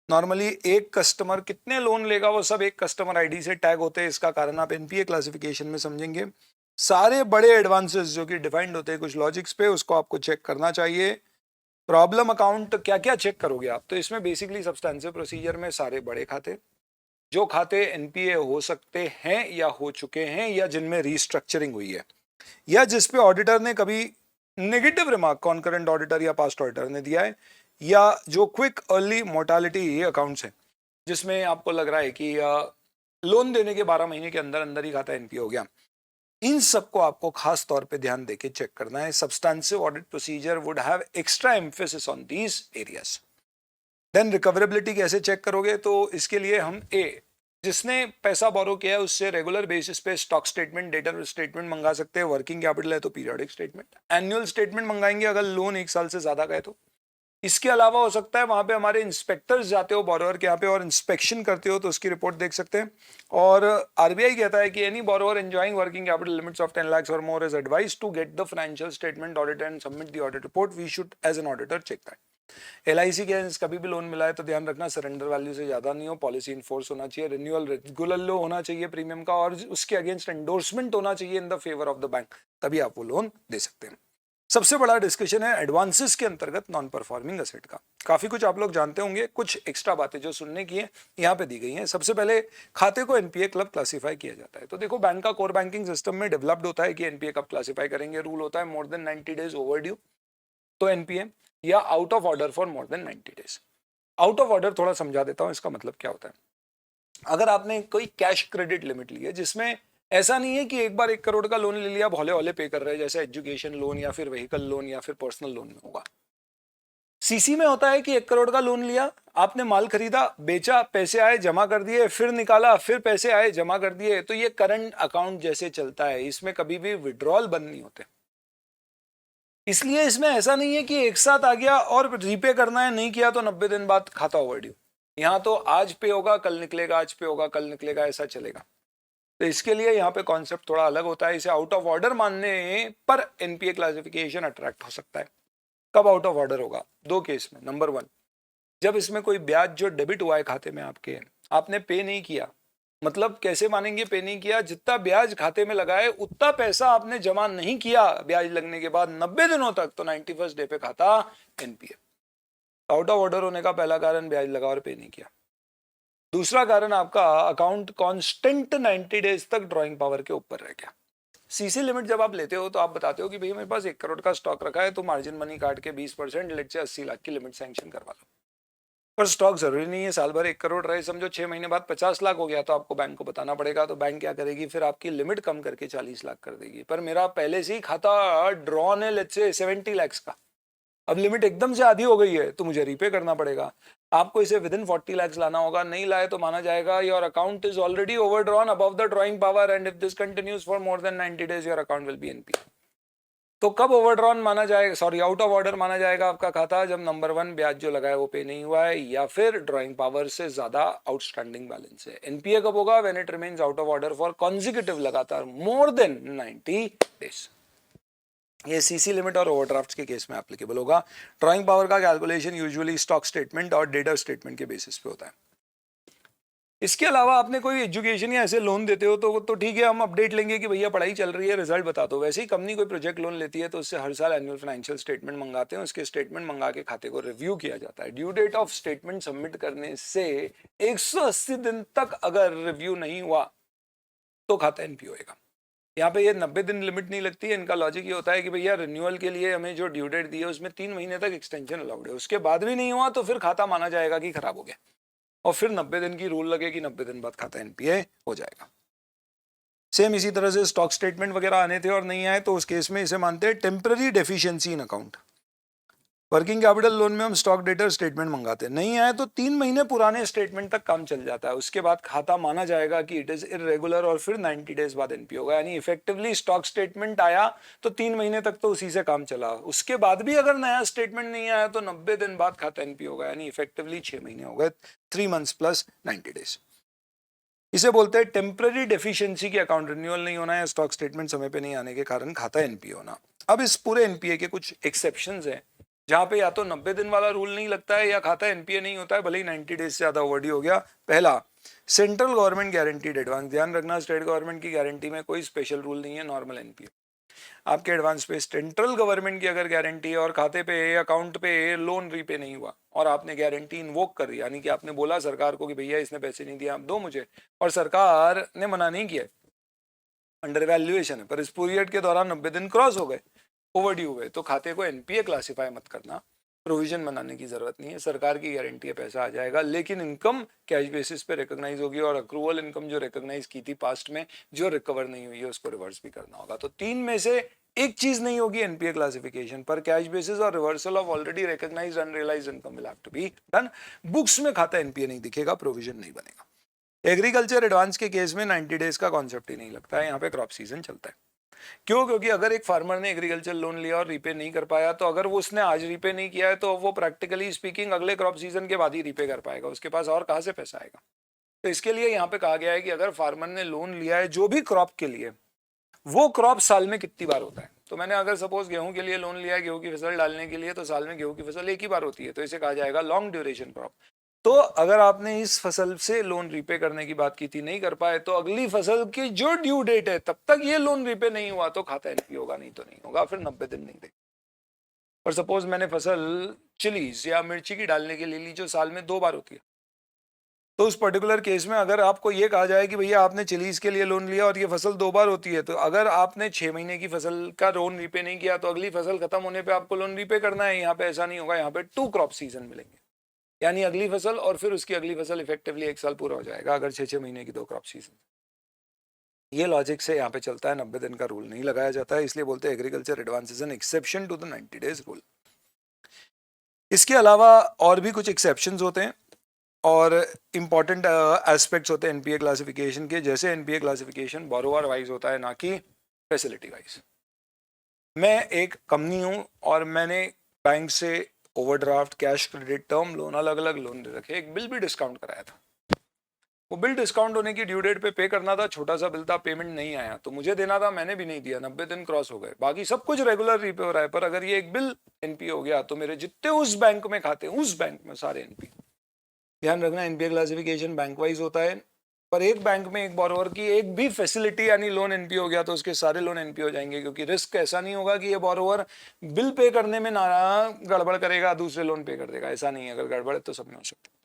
नॉर्मली एक कस्टमर कितने लोन लेगा वो सब एक कस्टमर आईडी से टैग होते हैं, इसका कारण आप एनपीए क्लासिफिकेशन में समझेंगे। सारे बड़े एडवांसेस जो कि डिफाइंड होते हैं कुछ लॉजिक्स पे, उसको आपको चेक करना चाहिए। प्रॉब्लम अकाउंट क्या क्या चेक करोगे आप? तो इसमें बेसिकली सब्सटेंसिव प्रोसीजर में सारे बड़े खाते, जो खाते एनपीए हो सकते हैं या हो चुके हैं या जिनमें रीस्ट्रक्चरिंग हुई है, या जिस पे ऑडिटर ने कभी नेगेटिव रिमार्क कॉन्करेंट ऑडिटर या पास्ट ऑडिटर ने दिया है, या जो क्विक अर्ली मोर्टालिटी ये अकाउंट्स हैं जिसमें आपको लग रहा है कि लोन देने के 12 महीने के अंदर अंदर ही खाता एनपीए हो गया। इन सबको आपको खास तौर पे ध्यान देके चेक करना है। Substantive audit procedure would have extra emphasis on these areas. Then recoverability कैसे चेक करोगे? तो इसके लिए हम जिसने पैसा बोरो किया है उससे रेगुलर बेसिस पे स्टॉक स्टेटमेंट, डेटर स्टेटमेंट मंगा सकते हैं। वर्किंग कैपिटल है तो पीरियोडिक स्टेटमेंट, एनुअल स्टेटमेंट मंगाएंगे अगर लोन 1 साल से ज्यादा का है तो। इसके अलावा हो सकता है वहां पे हमारे इंस्पेक्टर्स जाते हो बोरोवर के यहाँ पे और इंस्पेक्शन करते हो तो उसकी रिपोर्ट देख सकते हैं। और आरबीआई कहता है कि any borrower enjoying working capital limits of 10 lakhs और more is advised to get the financial statement audit and submit the audit report. We should as an auditor check that. LIC के against कभी भी loan मिला है तो ध्यान रखना surrender value से ज्यादा नहीं हो, पॉलिसी इन्फोर्स होना चाहिए, रिन्यूअल रेगुलर लो होना चाहिए प्रीमियम का, और उसके अगेंस्ट एंडोर्समेंट होना चाहिए in the favour of the bank, तभी आप वो लोन दे सकते हैं। सबसे बड़ा डिस्कशन है एडवांसेस के अंतर्गत नॉन परफॉर्मिंग एसेट का। काफी कुछ आप लोग जानते होंगे, कुछ एक्स्ट्रा बातें जो सुनने की है यहाँ पे दी गई हैं। सबसे पहले खाते को एनपीए क्लब क्लासिफाई किया जाता है। तो देखो बैंक का कोर बैंकिंग सिस्टम में डेवलप्ड होता है कि एनपीए कब क्लासिफाई करेंगे। रूल होता है more than 90 days over due तो एनपीए, या out of order for more than 90 days. Out of order थोड़ा समझा देता हूं इसका मतलब क्या होता है। अगर आपने कोई कैश क्रेडिट लिमिट ली है जिसमें ऐसा नहीं है कि एक बार 1 करोड़ का लोन ले लिया भोले वाले पे कर रहे हैं, जैसे एजुकेशन लोन या फिर व्हीकल लोन या फिर पर्सनल लोन में होगा। सीसी में होता है कि 1 करोड़ का लोन लिया, आपने माल खरीदा, बेचा, पैसे आए जमा कर दिए, फिर निकाला, फिर पैसे आए जमा कर दिए, तो ये करंट अकाउंट जैसे चलता है। इसमें कभी भी विड्रॉल बंद नहीं होते। इसलिए इसमें ऐसा नहीं है कि एक साथ आ गया और रीपे करना है, नहीं किया तो 90 दिन बाद खाता ओवरड्यू। यहाँ तो आज पे होगा कल निकलेगा, आज पे होगा कल निकलेगा, ऐसा चलेगा। तो इसके लिए यहाँ पे कॉन्सेप्ट थोड़ा अलग होता है। इसे आउट ऑफ ऑर्डर मानने पर एनपीए क्लासिफिकेशन अट्रैक्ट हो सकता है। कब आउट ऑफ ऑर्डर होगा? दो केस में। नंबर 1, जब इसमें कोई ब्याज जो डेबिट हुआ है खाते में आपके, आपने पे नहीं किया। मतलब कैसे मानेंगे पे नहीं किया? जितना ब्याज खाते में लगा है उतना पैसा आपने जमा नहीं किया ब्याज लगने के बाद 90 दिनों तक, तो 91st डे पे खाता एनपीए। आउट ऑफ ऑर्डर होने का पहला कारण ब्याज लगा और पे नहीं किया। दूसरा कारण आपका अकाउंट कांस्टेंट 90 डेज तक ड्राइंग पावर के ऊपर रह गया। सीसी लिमिट जब आप लेते हो तो आप बताते हो कि भैया मेरे पास 1 करोड़ का स्टॉक रखा है, तो मार्जिन मनी काट के 20% लेट से 80 लाख की लिमिट सैंक्शन करवा लो। पर स्टॉक जरूरी नहीं है साल भर 1 करोड़ रहे, समझो 6 महीने बाद 50 लाख हो गया तो आपको बैंक को बताना पड़ेगा। तो बैंक क्या करेगी? फिर आपकी लिमिट कम करके 40 लाख कर देगी। पर मेरा पहले से ही खाता ड्रॉन है लेट से 70 लाख का, अब लिमिट एकदम से आधी हो गई है तो मुझे रीपे करना पड़ेगा। आपको इसे विद इन 40 लाख लाना होगा, नहीं लाए तो माना जाएगा your account is already overdrawn above the drawing power and if this continues for more than 90 days your account will be NP. तो कब ओवरड्रॉन माना जाएगा, सॉरी आउट ऑफ ऑर्डर माना जाएगा आपका खाता? जब नंबर 1 ब्याज जो लगा है वो पे नहीं हुआ है, या फिर ड्रॉइंग पावर से ज्यादा आउटस्टैंडिंग बैलेंस है। एनपीए कब होगा? When it remains out of order for consecutive, लगातार मोर देन 90 डेज। ये सीसी लिमिट और ओवरड्राफ्ट के केस में एप्लीकेबल होगा। ड्राइंग पावर का कैलकुलेशन यूजुअली स्टॉक स्टेटमेंट और डेटर स्टेटमेंट के बेसिस पे होता है। इसके अलावा आपने कोई एजुकेशन या ऐसे लोन देते हो तो ठीक है, हम अपडेट लेंगे कि भैया पढ़ाई चल रही है, रिजल्ट बता दो। वैसे ही कंपनी कोई प्रोजेक्ट लोन लेती है तो उससे हर साल एनुअल फाइनेंशियल स्टेटमेंट मंगाते हैं, उसके स्टेटमेंट मंगा के खाते को रिव्यू किया जाता है। Due date of statement submit करने से 180 दिन तक अगर रिव्यू नहीं हुआ तो खाता एनपीओ होगा। यहाँ पे ये 90 दिन लिमिट नहीं लगती है। इनका लॉजिक ये होता है कि भैया रिन्यूअल के लिए हमें जो ड्यू डेट दी है उसमें 3 महीने तक एक्सटेंशन अलाउड है, उसके बाद भी नहीं हुआ तो फिर खाता माना जाएगा कि खराब हो गया, और फिर 90 दिन की रूल लगेगी, 90 दिन बाद खाता एनपीए हो जाएगा। सेम इसी तरह से स्टॉक स्टेटमेंट वगैरह आने थे और नहीं आए तो उस केस में इसे मानते हैं temporary deficiency in account. Working capital loan में हम स्टॉक डेटर स्टेटमेंट मंगाते हैं, नहीं आए तो 3 महीने पुराने स्टेटमेंट तक काम चल जाता है, उसके बाद खाता माना जाएगा कि इट इज इरेगुलर और फिर 90 डेज बाद एनपीओ होगा। यानी इफेक्टिवली स्टॉक स्टेटमेंट आया तो 3 महीने तक तो उसी से काम चला, उसके बाद भी अगर नया स्टेटमेंट नहीं आया तो 90 दिन बाद खाता एनपीओ होगा। यानी इफेक्टिवली 6 महीने हो गए, 3 मंथ्स प्लस 90 डेज। इसे बोलते हैं टेम्पररी डेफिशिएंसी की अकाउंट रिन्यूअल नहीं होना है, स्टॉक स्टेटमेंट समय पे नहीं आने के कारण खाता एनपीए होना। अब इस पूरे एनपीए के कुछ एक्सेप्शंस हैं जहां पे या तो 90 दिन वाला रूल नहीं लगता है या खाता एनपीए नहीं होता है भले ही 90 डेज से ज्यादा ओवरड्यू हो गया। पहला, सेंट्रल गवर्नमेंट गारंटीड एडवांस। ध्यान रखना, स्टेट गवर्नमेंट की गारंटी में कोई स्पेशल रूल नहीं है, नॉर्मल एनपीए। आपके एडवांस पे सेंट्रल गवर्नमेंट की अगर गारंटी है और खाते पे अकाउंट पे लोन रीपे नहीं हुआ और आपने गारंटी इन्वोक कर दी, यानी कि आपने बोला सरकार को कि भैया इसने पैसे नहीं दिए आप दो मुझे, और सरकार ने मना नहीं किया, अंडर वैल्यूएशन है, पर इस पीरियड के दौरान 90 दिन क्रॉस हो गए, ओवरड्यू हुए, तो खाते को एनपीए क्लासिफाई मत करना, प्रोविजन बनाने की जरूरत नहीं है, सरकार की गारंटी है पैसा आ जाएगा। लेकिन इनकम कैश बेसिस पे रिकॉग्नाइज होगी और अक्रूवल इनकम जो रिकॉग्नाइज की थी पास्ट में जो रिकवर नहीं हुई है उसको रिवर्स भी करना होगा। तो 3 में से एक चीज नहीं होगी एनपीए क्लासिफिकेशन पर, कैश बेसिस और reversal of already recognised unrealised income will have to be done. Books में खाता एनपीए नहीं दिखेगा, प्रोविजन नहीं बनेगा। एग्रीकल्चर एडवांस के केस में 90 डेज का कॉन्सेप्ट ही नहीं लगता है, यहाँ पे क्रॉप सीजन चलता है। क्यों? क्योंकि अगर एक फार्मर ने एग्रीकल्चर लोन लिया और रीपे नहीं कर पाया तो अगर वो उसने आज रीपे नहीं किया है तो वो प्रैक्टिकली स्पीकिंग अगले क्रॉप सीजन के बाद ही रीपे कर पाएगा, उसके पास और कहाँ से पैसा आएगा। तो इसके लिए यहाँ पे कहा गया है कि अगर फार्मर ने लोन लिया है जो भी क्रॉप के लिए, वो क्रॉप साल में कितनी बार होता है। तो मैंने अगर सपोज गेहूं के लिए लोन लिया है, गेहूं की फसल डालने के लिए, तो साल में गेहूं की फसल एक ही बार होती है, तो इसे कहा जाएगा लॉन्ग ड्यूरेशन क्रॉप। तो अगर आपने इस फसल से लोन रीपे करने की बात की थी, नहीं कर पाए, तो अगली फसल की जो ड्यू डेट है तब तक ये लोन रीपे नहीं हुआ तो खाता एनपी होगा, नहीं तो नहीं होगा, फिर 90 दिन नहीं देगा। और सपोज मैंने फसल चिलीज या मिर्ची की डालने के लिए ली जो साल में 2 बार होती है, तो उस पर्टिकुलर केस में अगर आपको ये कहा जाए कि भैया आपने चिलीज के लिए लोन लिया और ये फसल 2 बार होती है, तो अगर आपने 6 महीने की फसल का लोन रीपे नहीं किया तो अगली फसल खत्म होने पे आपको लोन रीपे करना है। यहाँ पे ऐसा नहीं होगा, यहाँ पे 2 क्रॉप सीजन मिलेंगे, यानी अगली फसल और फिर उसकी अगली फसल, इफेक्टिवली 1 साल पूरा हो जाएगा अगर 6-6 महीने की 2 क्रॉप सीजन। ये लॉजिक से यहाँ पे चलता है, 90 दिन का रूल नहीं लगाया जाता है, इसलिए बोलते हैं agriculture advance is an exception to the 90 days rule. इसके अलावा और भी कुछ एक्सेप्शंस होते हैं और इंपॉर्टेंट एस्पेक्ट्स होते हैं एनपीए क्लासिफिकेशन के, जैसे एनपीए क्लासिफिकेशन बोरोवर वाइज होता है ना कि फैसिलिटी वाइज। मैं एक कंपनी हूँ और मैंने बैंक से overdraft, cash credit, term loan, अलग अलग लोन दे रखे, एक बिल भी डिस्काउंट कराया था। वो बिल डिस्काउंट होने की ड्यू डेट पे करना था, छोटा सा बिल था, पेमेंट नहीं आया तो मुझे देना था, मैंने भी नहीं दिया, 90 दिन क्रॉस हो गए, बाकी सब कुछ रेगुलर रीपे हो रहा है, पर अगर ये एक बिल एनपीए हो गया तो मेरे जितने उस बैंक में खाते हैं उस बैंक में सारे एनपीए। ध्यान रखना एनपीए क्लासिफिकेशन बैंक वाइज होता है, पर एक बैंक में एक बोरोवर की एक भी फैसिलिटी यानी लोन एनपीए हो गया तो उसके सारे लोन एनपीए हो जाएंगे, क्योंकि रिस्क ऐसा नहीं होगा कि ये बोरोवर बिल पे करने में ना गड़बड़ करेगा दूसरे लोन पे कर देगा, ऐसा नहीं है, अगर गड़बड़ है तो सब में हो सकता है।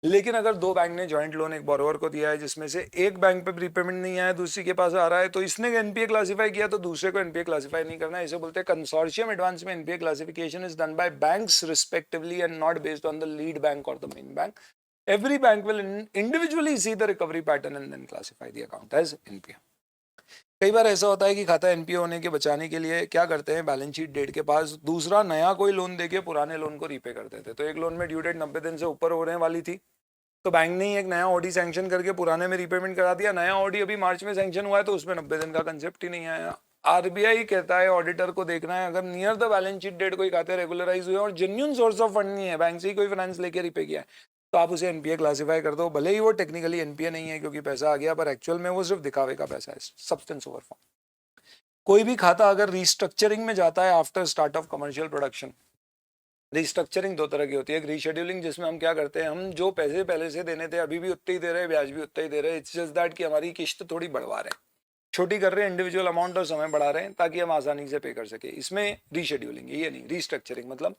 लेकिन अगर दो बैंक ने ज्वाइंट लोन एक बोरोवर को दिया है जिसमें से एक बैंक पे प्रीपेमेंट नहीं आया, दूसरी के पास आ रहा है, तो इसने एनपीए क्लासिफाई किया तो दूसरे को एनपीए क्लासिफाई नहीं करना है, इसे बोलते हैं कंसोर्शियम एडवांस में NPA classification is done by banks respectively and not based on the lead bank और the main bank. Every bank will individually see the recovery pattern and then classify the account as NPA. कई बार ऐसा होता है कि खाता NPA होने के बचाने के लिए क्या करते हैं, बैलेंस शीट डेट के पास दूसरा नया कोई लोन देके पुराने लोन को रीपे कर देते, तो एक लोन में ड्यू डेट 90 दिन से ऊपर होने वाली थी तो बैंक ने एक नया ऑडी सैंक्शन करके पुराने में रीपेमेंट करा दिया, नया ऑडी अभी मार्च में सैंक्शन हुआ है तो उसमें 90 दिन का कंसेप्ट ही नहीं आया। आरबीआई कहता है ऑडिटर को देखना है अगर near the balance sheet date कोई खाते रेगुलराइज हुए और जेन्युइन सोर्स ऑफ फंड नहीं है, बैंक से ही कोई फाइनेंस लेके रीपे किया है, तो आप उसे एनपीए क्लासिफाई कर दो, भले ही वो टेक्निकली एनपीए नहीं है क्योंकि पैसा आ गया, पर एक्चुअल में वो सिर्फ दिखावे का पैसा है, सब्सटेंस ओवर फॉर्म। कोई भी खाता अगर रिस्ट्रक्चरिंग में जाता है after start of commercial production, restructuring दो तरह की होती है, एक रीशेड्यूलिंग जिसमें हम क्या करते हैं, हम जो पैसे पहले से देने थे अभी भी उतने ही दे रहे हैं, ब्याज भी उतना ही दे रहे हैं, इट्स जस्ट दैट कि हमारी किस्त थोड़ी बढ़वा रहे हैं, छोटी कर रहे हैं, इंडिविजुअल अमाउंट और समय बढ़ा रहे हैं ताकि हम आसानी से पे कर सके, इसमें रीशेड्यूलिंग, ये नहीं रीस्ट्रक्चरिंग। मतलब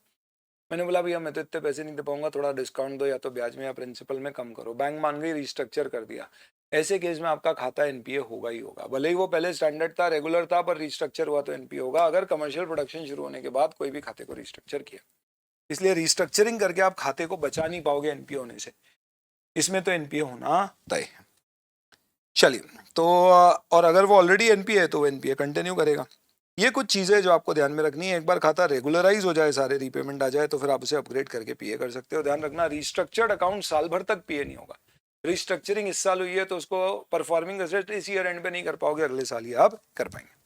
मैंने बोला भैया मैं तो इतने पैसे नहीं दे पाऊंगा, थोड़ा डिस्काउंट दो या तो ब्याज में या प्रिंसिपल में कम करो, बैंक मान गई, रिस्ट्रक्चर कर दिया, ऐसे केस में आपका खाता एनपीए होगा ही होगा, भले ही वो पहले स्टैंडर्ड था, रेगुलर था, पर रिस्ट्रक्चर हुआ तो एनपीए होगा अगर कमर्शियल प्रोडक्शन शुरू होने के बाद कोई भी खाते को रिस्ट्रक्चर किया। इसलिए रिस्ट्रक्चरिंग करके आप खाते को बचा नहीं पाओगे एनपीए होने से, इसमें तो एनपीए होना तय है। चलिए, तो और अगर वो ऑलरेडी एनपीए है तो वो एनपीए कंटिन्यू करेगा। ये कुछ चीजें जो आपको ध्यान में रखनी है, एक बार खाता रेगुलराइज हो जाए, सारे रीपेमेंट आ जाए तो फिर आप उसे अपग्रेड करके पीए कर सकते हो। ध्यान रखना रिस्ट्रक्चर्ड अकाउंट साल भर तक पीए नहीं होगा, रिस्ट्रक्चरिंग इस साल हुई है तो उसको परफॉर्मिंग एसेट इस ईयर एंड पे नहीं कर पाओगे, अगले साल ही आप कर पाएंगे।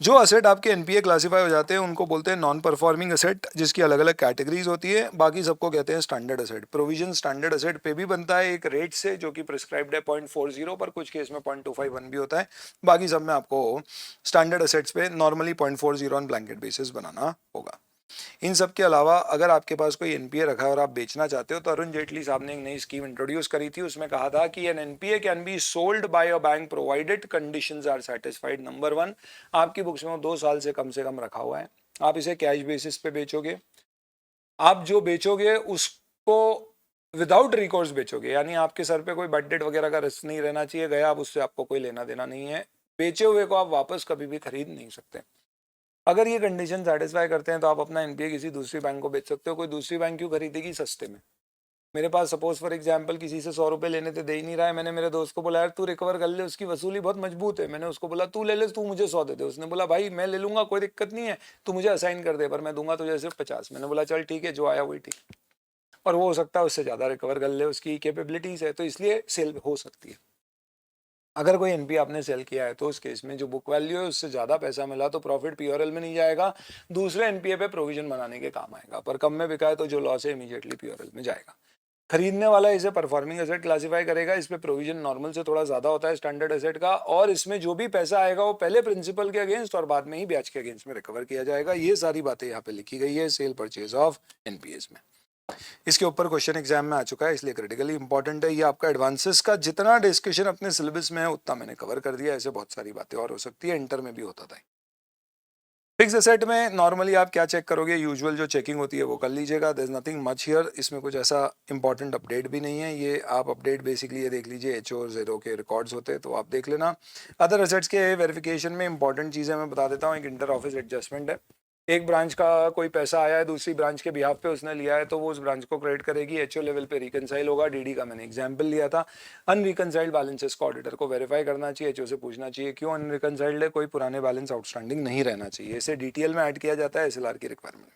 जो असेट आपके एनपीए क्लासिफाई हो जाते हैं उनको बोलते हैं नॉन परफॉर्मिंग असेट, जिसकी अलग अलग कैटेगरीज होती है, बाकी सबको कहते हैं standard asset. Provision standard asset पे भी बनता है एक रेट से जो कि प्रिस्क्राइब्ड है 0.40, पर कुछ केस में 0.251 भी होता है, बाकी सब में आपको स्टैंडर्ड असेट्स पे नॉर्मली 0.40 ऑन ब्लैंकेट बेसिस बनाना होगा। इन सब के अलावा अगर आपके पास कोई एनपीए रखा है और आप बेचना चाहते हो तो अरुण जेटली साहब ने एक नई स्कीम इंट्रोड्यूस करी थी, उसमें कहा था कि an NPA can be sold by a bank provided conditions are satisfied. Number 1, आपकी बुक्स में 2 साल से कम रखा हुआ है, आप इसे कैश बेसिस पे बेचोगे, आप जो बेचोगे उसको विदाउट रिकॉर्ड्स बेचोगे, यानी आपके सर पे कोई बड डेट वगैरह का रिस्क नहीं रहना चाहिए, गया अब उससे आपको कोई लेना देना नहीं है, बेचे हुए को आप वापस कभी भी खरीद नहीं सकते। अगर ये कंडीशन सेटिस्फाई करते हैं तो आप अपना एनपीए किसी दूसरी बैंक को बेच सकते हो। कोई दूसरी बैंक क्यों खरीदेगी सस्ते में? मेरे पास सपोज फॉर एग्जांपल किसी से 100 रुपए लेने थे, दे ही नहीं रहा है, मैंने मेरे दोस्त को बोला यार तू रिकवर कर ले, उसकी वसूली बहुत मजबूत है, मैंने उसको बोला तू ले ले, तू मुझे 100 दे दे, उसने बोला भाई मैं ले लूंगा कोई दिक्कत नहीं है, तू मुझे असाइन कर दे पर मैं दूंगा तुझे सिर्फ 50। मैंने बोला चल ठीक है, जो आया वही ठीक, और वो हो सकता है उससे ज्यादा रिकवर कर ले, उसकी कैपेबिलिटीज है, तो इसलिए सेल हो सकती है। अगर कोई एनपीए आपने सेल किया है तो उस केस में जो बुक वैल्यू है उससे ज्यादा पैसा मिला तो प्रॉफिट पीओरएल में नहीं जाएगा, दूसरे एनपीए पे प्रोविजन बनाने के काम आएगा, पर कम में बिका है तो जो लॉस है इमीडिएटली पीओरएल में जाएगा। खरीदने वाला इसे परफॉर्मिंग एसेट क्लासिफाई करेगा, इसमें प्रोविजन नॉर्मल से थोड़ा ज्यादा होता है स्टैंडर्ड एसेट का, और इसमें जो भी पैसा आएगा वो पहले प्रिंसिपल के अगेंस्ट और बाद में ही ब्याज के अगेंस्ट में रिकवर किया जाएगा। ये सारी बातें यहाँ पे लिखी गई है सेल परचेज ऑफ एनपीएस में। इसके ऊपर क्वेश्चन एग्जाम में आ चुका है इसलिए क्रिटिकली इंपॉर्टेंट है। ये आपका एडवांसेस का जितना डिस्कशन अपने सिलेबस में है उतना मैंने कवर कर दिया, ऐसे बहुत सारी बातें और हो सकती है, इंटर में भी होता था। फिक्स एसेट में नॉर्मली आप क्या चेक करोगे, यूजुअल जो चेकिंग होती है वो कर लीजिएगा, there is nothing much here, इसमें कुछ ऐसा इंपॉर्टेंट अपडेट भी नहीं है। ये आप अपडेट बेसिकली ये देख लीजिए, एचओ और जेरो के रिकॉर्ड्स होते हैं तो आप देख लेना। अदर एसेट्स के वेरिफिकेशन में इंपॉर्टेंट चीज़ें मैं बता देता हूँ, एक इंटर ऑफिस एडजस्टमेंट है, एक ब्रांच का कोई पैसा आया है दूसरी ब्रांच के बिहाफ पे उसने लिया है तो वो उस ब्रांच को क्रेडिट करेगी, एचओ लेवल पे रिकनसाइल होगा। डीडी का मैंने एग्जांपल लिया था, अनरिकनसाइल्ड बैलेंसेस को ऑडिटर को वेरीफाई करना चाहिए, एचओ से पूछना चाहिए क्यों अनरिकनसाइल्ड है, कोई पुराने बैलेंस आउटस्टैंडिंग नहीं रहना चाहिए, इसे डिटेल में ऐड किया जाता है एसएलआर की रिक्वायरमेंट।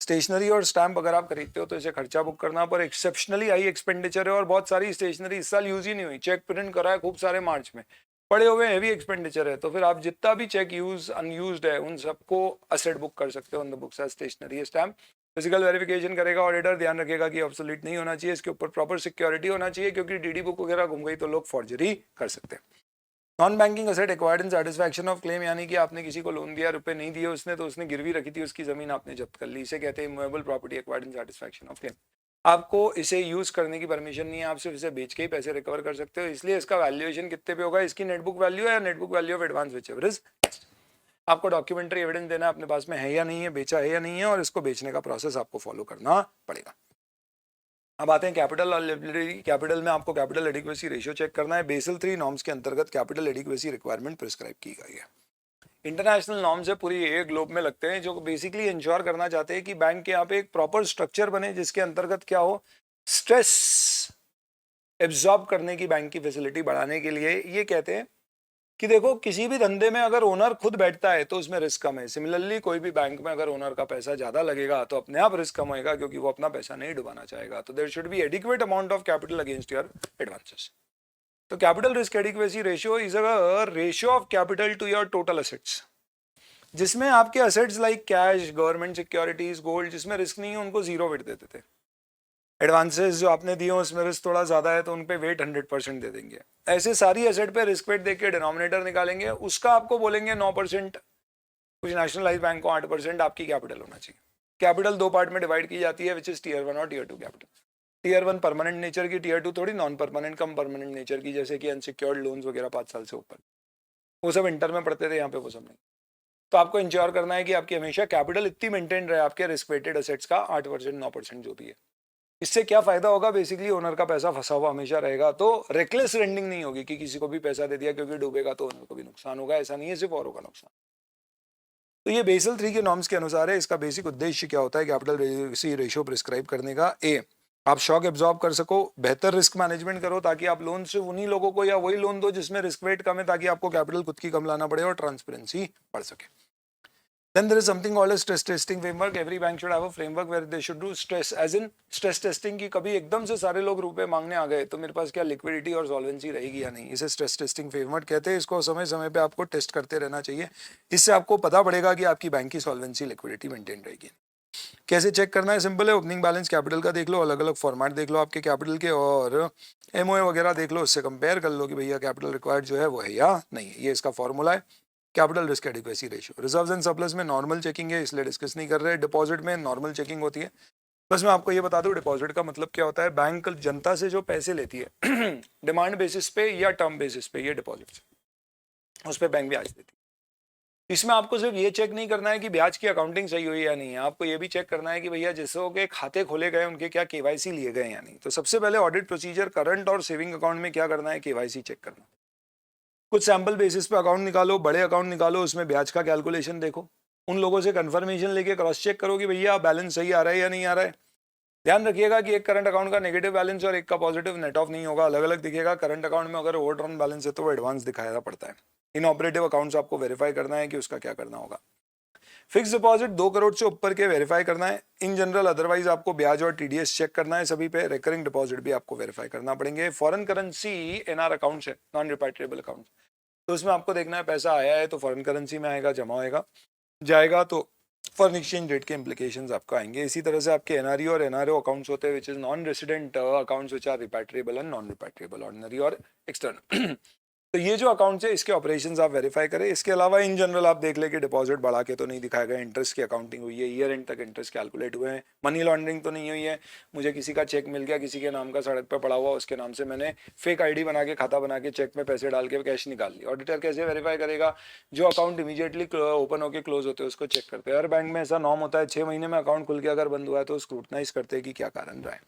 स्टेशनरी और स्टैंप अगर आप खरीदते हो तो इसे खर्चा बुक करना, पर एक्सेप्शनली हाई एक्सपेंडिचर है और बहुत सारी स्टेशनरी इस साल यूज ही नहीं हुई, चेक प्रिंट करा है खूब सारे मार्च में, पड़े हुए हेवी एक्सपेंडिचर है, तो फिर आप जितना भी चेक यूज अनयूज्ड है उन सबको असेट बुक कर सकते हो on the books as stationery stamp. Physical verification करेगा ऑडिटर, ध्यान रखेगा कि ऑब्सोलीट नहीं होना चाहिए, इसके ऊपर प्रॉपर सिक्योरिटी होना चाहिए, क्योंकि डीडी बुक वगैरह घूम गई तो लोग फॉर्जरी कर सकते हैं। Non banking asset acquired in satisfaction of claim, यानी कि आपने किसी को लोन दिया, रुपए नहीं दिए उसने, तो उसने गिरवी रखी थी, उसकी जमीन आपने जब्त कर ली, इसे कहते हैं immovable property acquired in satisfaction of claim. आपको इसे यूज करने की परमिशन नहीं है, आप सिर्फ इसे बेच के ही पैसे रिकवर कर सकते हो, इसलिए इसका वैल्यूएशन कितने पे होगा, इसकी नेटबुक वैल्यू या net book value of advance whichever is. आपको डॉक्यूमेंट्री एविडेंस देना अपने पास में है या नहीं है, बेचा है या नहीं है, और इसको बेचने का प्रोसेस आपको फॉलो करना पड़ेगा। अब आते हैं कैपिटल और लिक्विडिटी। कैपिटल में आपको कैपिटल एडिक्वेसी रेशियो चेक करना है। बेसल 3 नॉर्म्स के अंतर्गत कैपिटल एडिक्वेसी रिक्वायरमेंट प्रिस्क्राइब की गई है। इंटरनेशनल नॉर्म्स है, पूरी ये ग्लोब में लगते हैं, जो बेसिकली इंश्योर करना चाहते हैं कि बैंक के यहाँ पे एक प्रॉपर स्ट्रक्चर बने, जिसके अंतर्गत क्या हो, स्ट्रेस एब्जॉर्ब करने की बैंक की फैसिलिटी बढ़ाने के लिए। ये कहते हैं कि देखो, किसी भी धंधे में अगर ओनर खुद बैठता है तो उसमें रिस्क कम है। सिमिलरली कोई भी बैंक में अगर ओनर का पैसा ज्यादा लगेगा तो अपने आप रिस्क कम होएगा, क्योंकि वो अपना पैसा नहीं डुबाना चाहेगा। तो there should be adequate amount of capital against your advances. तो capital risk adequacy ratio is a ratio of capital to your total assets, जिसमें आपके assets like cash, government securities, gold, जिसमें रिस्क नहीं है, उनको जीरो वेट देते थे। Advances जो आपने दिए उसमें रिस्क थोड़ा ज्यादा है तो उन पे वेट 100% दे देंगे। ऐसे सारी एसेट पे रिस्क वेट देके डिनोमिनेटर निकालेंगे, उसका आपको बोलेंगे 9%, कुछ नेशनलाइज बैंक को 8% आपकी कैपिटल होना चाहिए। कैपिटल दो पार्ट में डिवाइड की जाती है, विच इज टीयर 1 और टीयर 2 कैपिटल। टीयर 1 परमानेंट नेचर की, टीयर 2 थोड़ी नॉन परमानेंट, कम परमानेंट नेचर की, जैसे कि अनसिक्योर्ड लोन्स वगैरह 5 साल से ऊपर, वो सब इंटर में पढ़ते थे, यहाँ पे वो सब नहीं। तो आपको इंश्योर करना है कि आपकी हमेशा कैपिटल इतनी मेंटेन रहे, आपके रिस्क वेटेड असेट्स का 8%, 9% जो भी है। इससे क्या फायदा होगा, बेसिकली ओनर का पैसा फंसा हुआ हमेशा रहेगा, तो रेकलेस लेंडिंग नहीं होगी कि किसी को भी पैसा दे दिया क्योंकि डूबेगा तो ओनर को भी नुकसान होगा, ऐसा नहीं है, सिर्फ औरों का नुकसान। तो ये बेसल 3 के नॉर्म्स के अनुसार है। इसका बेसिक उद्देश्य क्या होता है कैपिटल रेशियो प्रिस्क्राइब करने का? ए, आप शॉक एब्जॉर्ब कर सको, बेहतर रिस्क मैनेजमेंट करो, ताकि आप लोन सिर्फ उन्हीं लोगों को या वही लोन दो जिसमें रिस्क वेट कम है, ताकि आपको कैपिटल खुद की कम लाना पड़े और ट्रांसपेरेंसी बढ़ सके। Then there is something called a stress testing framework. Every bank should have a framework where they should do stress, as in stress testing की कभी एकदम से सारे लोग रुपए मांगने आ गए तो मेरे पास क्या लिक्विडिटी और सॉल्वेंसी रहेगी या नहीं, इसे स्ट्रेस टेस्टिंग फ्रेमवर्क कहते हैं। इसको समय समय पे आपको टेस्ट करते रहना चाहिए, इससे आपको पता पड़ेगा कि आपकी बैंक की सॉल्वेंसी लिक्विडिटी मेंटेन रहेगी। कैसे चेक करना है? सिंपल है, ओपनिंग बैलेंस कैपिटल का देख लो, अलग अलग फॉर्मेट देख लो आपके कैपिटल के, और एमओए वगैरह देख लो, उससे कंपेयर कर लो कि भैया कैपिटल रिक्वायर्ड जो है वो है या नहीं है। ये इसका फॉर्मूला है capital risk adequacy ratio. Reserves and surplus में नॉर्मल चेकिंग है, इसलिए डिस्कस नहीं कर रहे। डिपॉजिट में नॉर्मल चेकिंग होती है। बस मैं आपको ये बता दूं, डिपॉजिट का मतलब क्या होता है। बैंक जनता से जो पैसे लेती है डिमांड बेसिस पे या टर्म बेसिस पे, ये डिपॉजिट, उस पर बैंक ब्याज देती है। इसमें आपको सिर्फ ये चेक नहीं करना है कि ब्याज की अकाउंटिंग सही हुई या नहीं है, आपको ये भी चेक करना है कि भैया जिसों के खाते खोले गए उनके क्या केवाईसी लिए गए या नहीं। तो सबसे पहले ऑडिट प्रोसीजर, करंट और सेविंग अकाउंट में क्या करना है, केवाईसी चेक करना। कुछ सैंपल बेसिस पे अकाउंट निकालो, बड़े अकाउंट निकालो, उसमें ब्याज का कैलकुलेशन देखो, उन लोगों से कंफर्मेशन लेके क्रॉस चेक करो कि भैया बैलेंस सही आ रहा है या नहीं आ रहा है। ध्यान रखिएगा कि एक करंट अकाउंट का नेगेटिव बैलेंस और एक का पॉजिटिव नेट ऑफ नहीं होगा, अलग अलग दिखेगा। करंट अकाउंट में अगर ओवरड्रॉन बैलेंस है तो वो एडवांस दिखाया पड़ता है। इन ऑपरेटिव अकाउंट्स आपको वेरीफाई करना है कि उसका क्या करना होगा। फिक्स डिपॉजिट 2 करोड़ से ऊपर के वेरीफाई करना है इन जनरल, अदरवाइज आपको ब्याज और टीडीएस चेक करना है सभी पे। रिकरिंग डिपॉजिट भी आपको वेरीफाई करना पड़ेंगे। फॉरेन करेंसी एनआर अकाउंट्स है, नॉन रिपाट्रिएबल अकाउंट, तो उसमें आपको देखना है पैसा आया है तो फॉरेन करेंसी में आएगा, जमा होएगा, जाएगा तो फॉरेन एक्सचेंज रेट के इंप्लीकेशंस आपको आएंगे। इसी तरह से आपके एनआरई और एनआरओ अकाउंट्स होते हैं, which is non resident accounts which are repatriable and non repatriable, ordinary और एक्सटर्नल। तो ये जो अकाउंट्स है इसके ऑपरेशंस आप वेरीफाई करें। इसके अलावा इन जनरल आप देख ले कि डिपॉजिट बढ़ा के तो नहीं दिखाएगा, इंटरेस्ट की अकाउंटिंग हुई है, ईयर एंड तक इंटरेस्ट कैलकुलेट हुए हैं, मनी लॉन्ड्रिंग तो नहीं हुई है, मुझे किसी का चेक मिल गया किसी के नाम का सड़क पर पड़ा हुआ, उसके नाम से मैंने फेक आईडी बना के खाता बना के चेक में पैसे डाल के कैश निकाल लिया। ऑडिटर कैसे वेरीफाई करेगा? जो अकाउंट इमीडिएटली ओपन होकर क्लोज होते हैं उसको चेक करते हैं। हर बैंक में ऐसा नॉर्म होता है, 6 महीने में अकाउंट खुल के अगर बंद हुआ है तो स्क्रूटनाइज करते हैं कि क्या कारण रहा है।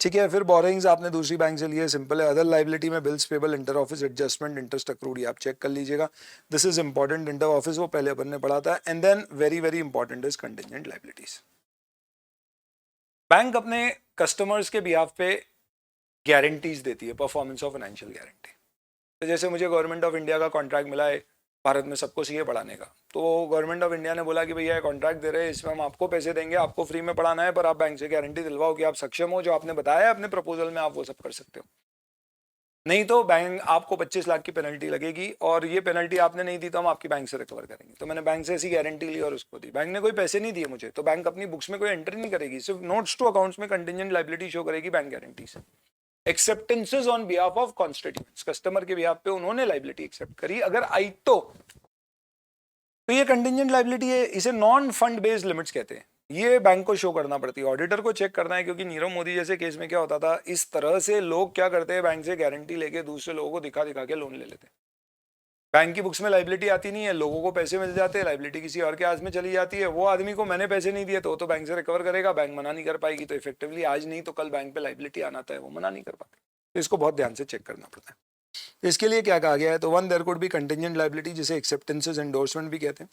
ठीक है, फिर बोरिंग्स आपने दूसरी बैंक से लिए, सिंपल है। अदर लाइबिलिटी में bills payable, inter office adjustment, interest accrued, आप चेक कर लीजिएगा। This is important, inter office वो पहले अपन ने पढ़ा था। And then very very important is contingent liabilities. Bank अपने कस्टमर्स के बिहाफ पे गारंटीज देती है, परफॉर्मेंस ऑफ फाइनेंशियल गारंटी। तो जैसे मुझे गवर्नमेंट ऑफ इंडिया का कॉन्ट्रैक्ट मिला है भारत में सबको सीए पढ़ाने का, तो गवर्नमेंट ऑफ इंडिया ने बोला कि भैया कॉन्ट्रैक्ट दे रहे हैं, इसमें हम आपको पैसे देंगे, आपको फ्री में पढ़ाना है, पर आप बैंक से गारंटी दिलवाओ कि आप सक्षम हो, जो आपने बताया अपने प्रपोजल में आप वो सब कर सकते हो। नहीं तो बैंक आपको 25 लाख की पेनल्टी लगेगी, और ये पेनल्टी आपने नहीं दी तो हम आपकी बैंक से रिकवर करेंगे। तो मैंने बैंक से ऐसी गारंटी ली और उसको दी, बैंक ने कोई पैसे नहीं दिए मुझे, तो बैंक अपनी बुक्स में कोई एंट्री नहीं करेगी, सिर्फ नोट्स टू अकाउंट्स में कंटिजेंट लायबिलिटी शो करेगी बैंक गारंटी से। Acceptances on behalf of constituents, customer के बिहाफ पे उन्होंने लायबिलिटी एक्सेप्ट करी, अगर आई तो ये कंटिजेंट लायबिलिटी है, इसे नॉन फंड बेस्ड लिमिट्स कहते हैं। ये बैंक को शो करना पड़ती है, ऑडिटर को चेक करना है, क्योंकि नीरव मोदी जैसे केस में क्या होता था, इस तरह से लोग क्या करते हैं, बैंक से गारंटी लेके दूसरे लोगों को दिखा दिखा के लोन ले लेते हैं। बैंक की बुक्स में लायबिलिटी आती नहीं है, लोगों को पैसे मिल जाते हैं, लायबिलिटी किसी और के हाथ में चली जाती है, वो आदमी को मैंने पैसे नहीं दिए तो बैंक से रिकवर करेगा, बैंक मना नहीं कर पाएगी, तो इफेक्टिवली आज नहीं तो कल बैंक पे लायबिलिटी आना था, वो मना नहीं कर पाते। तो इसको बहुत ध्यान से चेक करना पड़ता है। तो इसके लिए क्या कहा गया है, तो one, there could be contingent liability, जिसे एक्सेप्टेंसेज एंडोर्समेंट भी कहते हैं।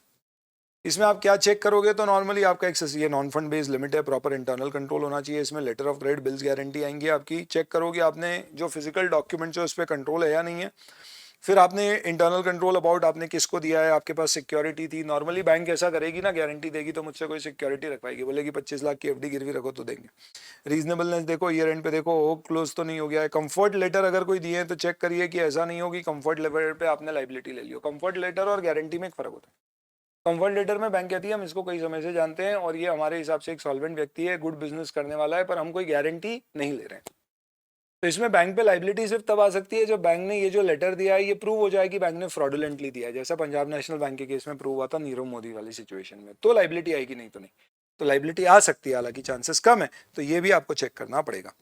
इसमें आप क्या चेक करोगे, तो नॉर्मली आपका एक्सेस, ये नॉन फंड बेस्ड लिमिट है, प्रॉपर इंटरनल कंट्रोल होना चाहिए, इसमें letter of credit, bills, guarantee आएंगी आपकी। चेक करोगे आपने जो फिजिकल डॉक्यूमेंट्स है उस पर कंट्रोल है या नहीं है। फिर आपने इंटरनल कंट्रोल अबाउट आपने किसको दिया है, आपके पास सिक्योरिटी थी। नॉर्मली बैंक ऐसा करेगी ना, गारंटी देगी तो मुझसे कोई सिक्योरिटी रखवाएगी, बोलेगी 25 लाख की एफडी गिरवी रखो तो देंगे। रीजनेबलनेस देखो, ईयर एंड पे देखो, हो क्लोज तो नहीं हो गया है। कंफर्ट लेटर अगर कोई दिए तो चेक करिए कि ऐसा नहीं हो कि कंफर्ट लेटर पे आपने लायबिलिटी ले लियो। कंफर्ट लेटर और गारंटी में एक फर्क होता है। कंफर्ट लेटर में बैंक कहती है हम इसको कई समय से जानते हैं और ये हमारे हिसाब से एक सॉल्वेंट व्यक्ति है, गुड बिजनेस करने वाला है, पर हम कोई गारंटी नहीं ले रहे हैं। तो इसमें बैंक पे लायबिलिटी सिर्फ तब आ सकती है जब बैंक ने ये जो लेटर दिया है ये प्रूव हो जाए कि बैंक ने फ्रॉडुलेंटली दिया है, जैसा पंजाब नेशनल बैंक के केस में प्रूव हुआ था नीरव मोदी वाली सिचुएशन में, तो लायबिलिटी आएगी, नहीं तो नहीं। तो लायबिलिटी आ सकती है, हालांकि चांसेस कम है, तो ये भी आपको चेक करना पड़ेगा।